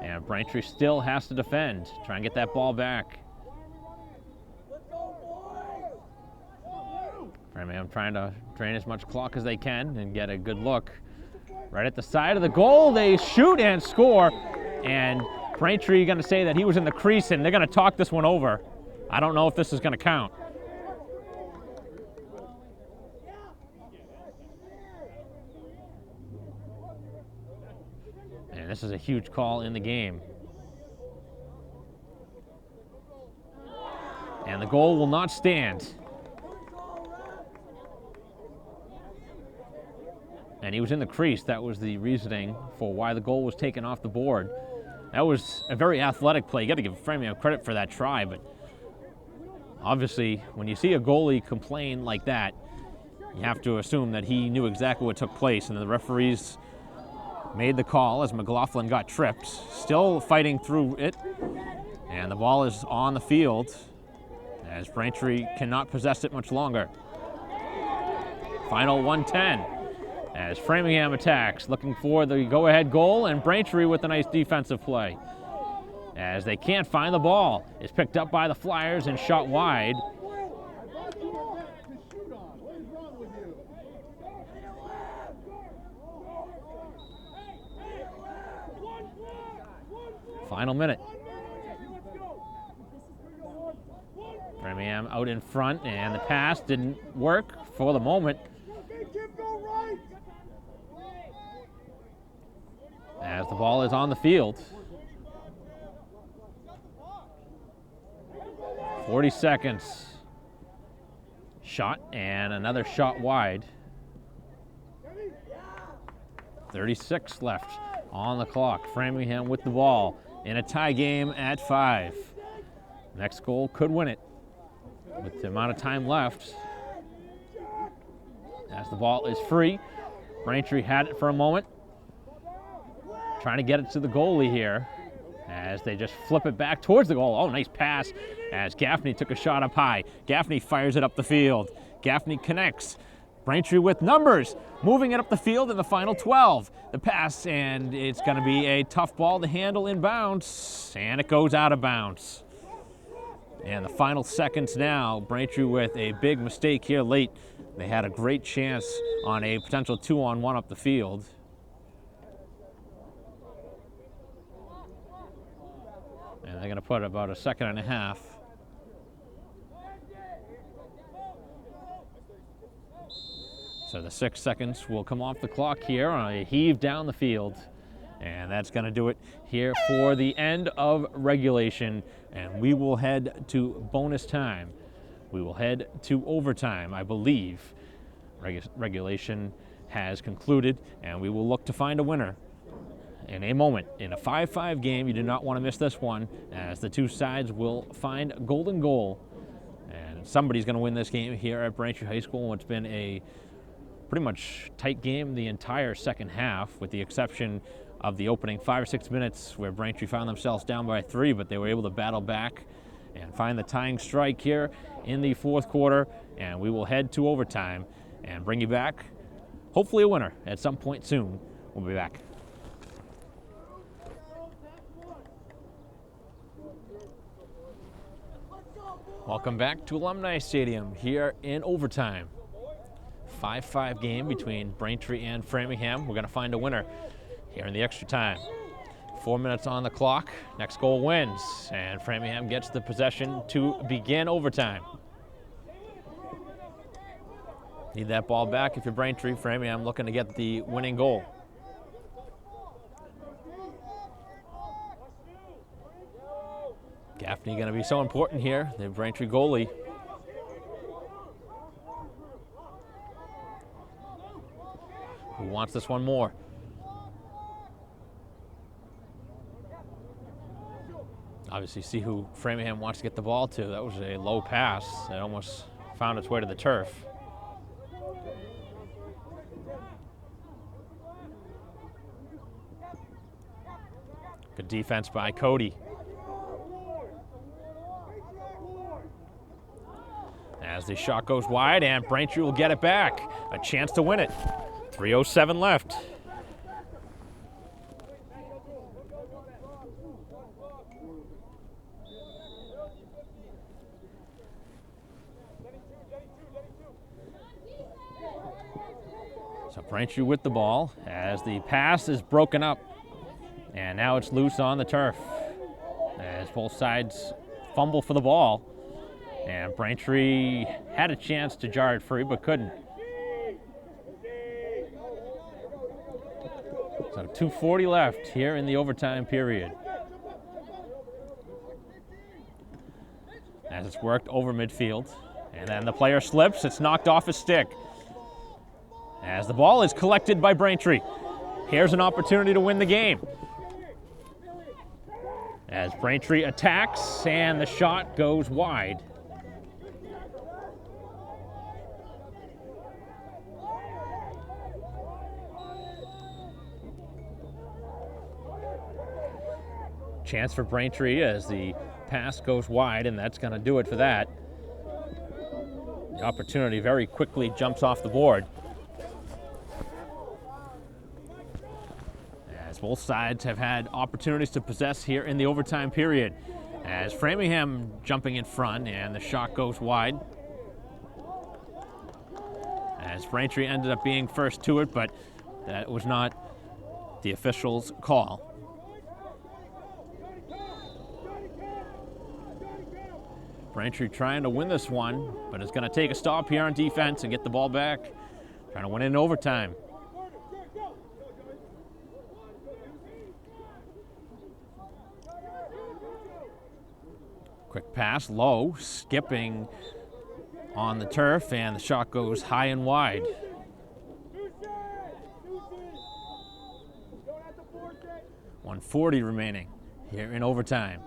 And Braintree still has to defend, try and get that ball back. Framingham trying to drain as much clock as they can and get a good look. Right at the side of the goal, they shoot and score, and Braintree going to say that he was in the crease and they're going to talk this one over. I don't know if this is going to count. And this is a huge call in the game. And the goal will not stand. And he was in the crease. That was the reasoning for why the goal was taken off the board. That was a very athletic play. You got to give Framingham credit for that try, but obviously when you see a goalie complain like that, you have to assume that he knew exactly what took place, and the referees made the call as McLaughlin got tripped. Still fighting through it, and the ball is on the field as Braintree cannot possess it much longer. Final 1:10 as Framingham attacks, looking for the go-ahead goal, and Braintree with a nice defensive play. As they can't find the ball, it's picked up by the Flyers and shot wide. Final minute. Framingham out in front, and the pass didn't work for the moment. As the ball is on the field. 40 seconds. Shot and another shot wide. 36 left on the clock. Framingham with the ball in a tie game at 5. Next goal could win it with the amount of time left. As the ball is free, Braintree had it for a moment. Trying to get it to the goalie here as they just flip it back towards the goal. Oh, nice pass as Gaffney took a shot up high. Gaffney fires it up the field. Gaffney connects. Braintree with numbers, moving it up the field in the final 12. The pass, and it's going to be a tough ball to handle inbounds, and it goes out of bounds. And the final seconds now, Braintree with a big mistake here late. They had a great chance on a potential 2-on-1 up the field. And they're going to put about a second and a half. So the 6 seconds will come off the clock here on a heave down the field. And that's going to do it here for the end of regulation. And we will head to bonus time. We will head to overtime, I believe. Regulation has concluded, and we will look to find a winner in a moment. In a 5-5 game, you do not want to miss this one, as the two sides will find golden goal. And somebody's going to win this game here at Braintree High School. It's been a pretty much tight game the entire second half, with the exception of the opening 5 or 6 minutes where Braintree found themselves down by 3, but they were able to battle back and find the tying strike here in the fourth quarter. and we will head to overtime and bring you back, hopefully a winner at some point soon. We'll be back. Welcome back to Alumni Stadium here in overtime. 5-5 game between Braintree and Framingham. We're going to find a winner here in the extra time. 4 minutes on the clock. Next goal wins, and Framingham gets the possession to begin overtime. Need that ball back if you're Braintree. Framingham looking to get the winning goal. Gaffney going to be so important here, the Braintree goalie. Who wants this one more? Obviously see who Framingham wants to get the ball to. That was a low pass that almost found its way to the turf. Good defense by Cody. As the shot goes wide, and Braintree will get it back. A chance to win it. 3:07 left. So Braintree with the ball as the pass is broken up. And now it's loose on the turf as both sides fumble for the ball. And Braintree had a chance to jar it free, but couldn't. So 2:40 left here in the overtime period. As it's worked over midfield. And then the player slips, it's knocked off his stick. As the ball is collected by Braintree. Here's an opportunity to win the game. As Braintree attacks, and the shot goes wide. Chance for Braintree as the pass goes wide, and that's going to do it for that. The opportunity very quickly jumps off the board. As both sides have had opportunities to possess here in the overtime period. As Framingham jumping in front, and the shot goes wide. As Braintree ended up being first to it, but that was not the official's call. Braintree trying to win this one, but it's going to take a stop here on defense and get the ball back. Trying to win it in overtime. Quick pass, low, skipping on the turf, and the shot goes high and wide. .140 remaining here in overtime.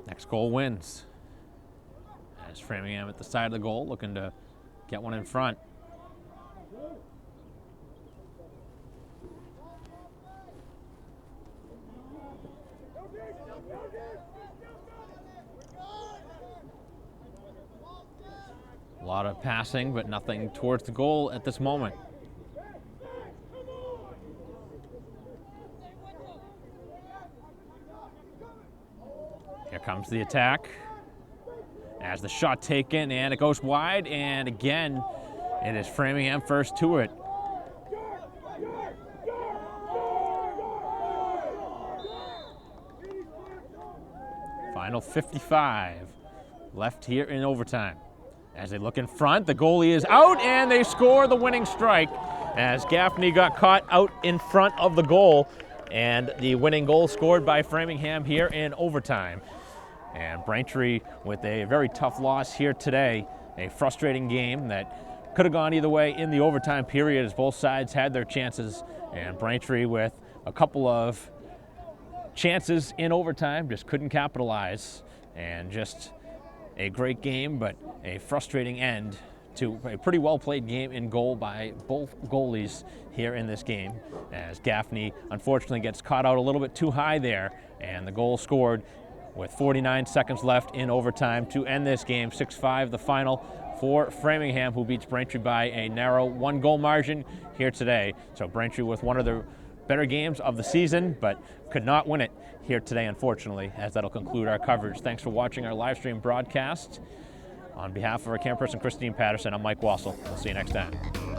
Next goal wins. As Framingham at the side of the goal, looking to get one in front. A lot of passing, but nothing towards the goal at this moment. Here comes the attack. As the shot taken, and it goes wide, and again, it is Framingham first to it. Final 55 left here in overtime. As they look in front, the goalie is out, and they score the winning strike as Gaffney got caught out in front of the goal, and the winning goal scored by Framingham here in overtime. And Braintree with a very tough loss here today, a frustrating game that could have gone either way in the overtime period as both sides had their chances, and Braintree with a couple of chances in overtime just couldn't capitalize, and just a great game, but a frustrating end to a pretty well played game in goal by both goalies here in this game, as Gaffney unfortunately gets caught out a little bit too high there, and the goal scored with 49 seconds left in overtime to end this game. 6-5 the final for Framingham, who beats Braintree by a narrow 1-goal margin here today. So Braintree with one of the better games of the season, but could not win it here today, unfortunately, as that'll conclude our coverage. Thanks for watching our live stream broadcast. On behalf of our camera person, Christine Patterson, I'm Mike Wassel. We'll see you next time.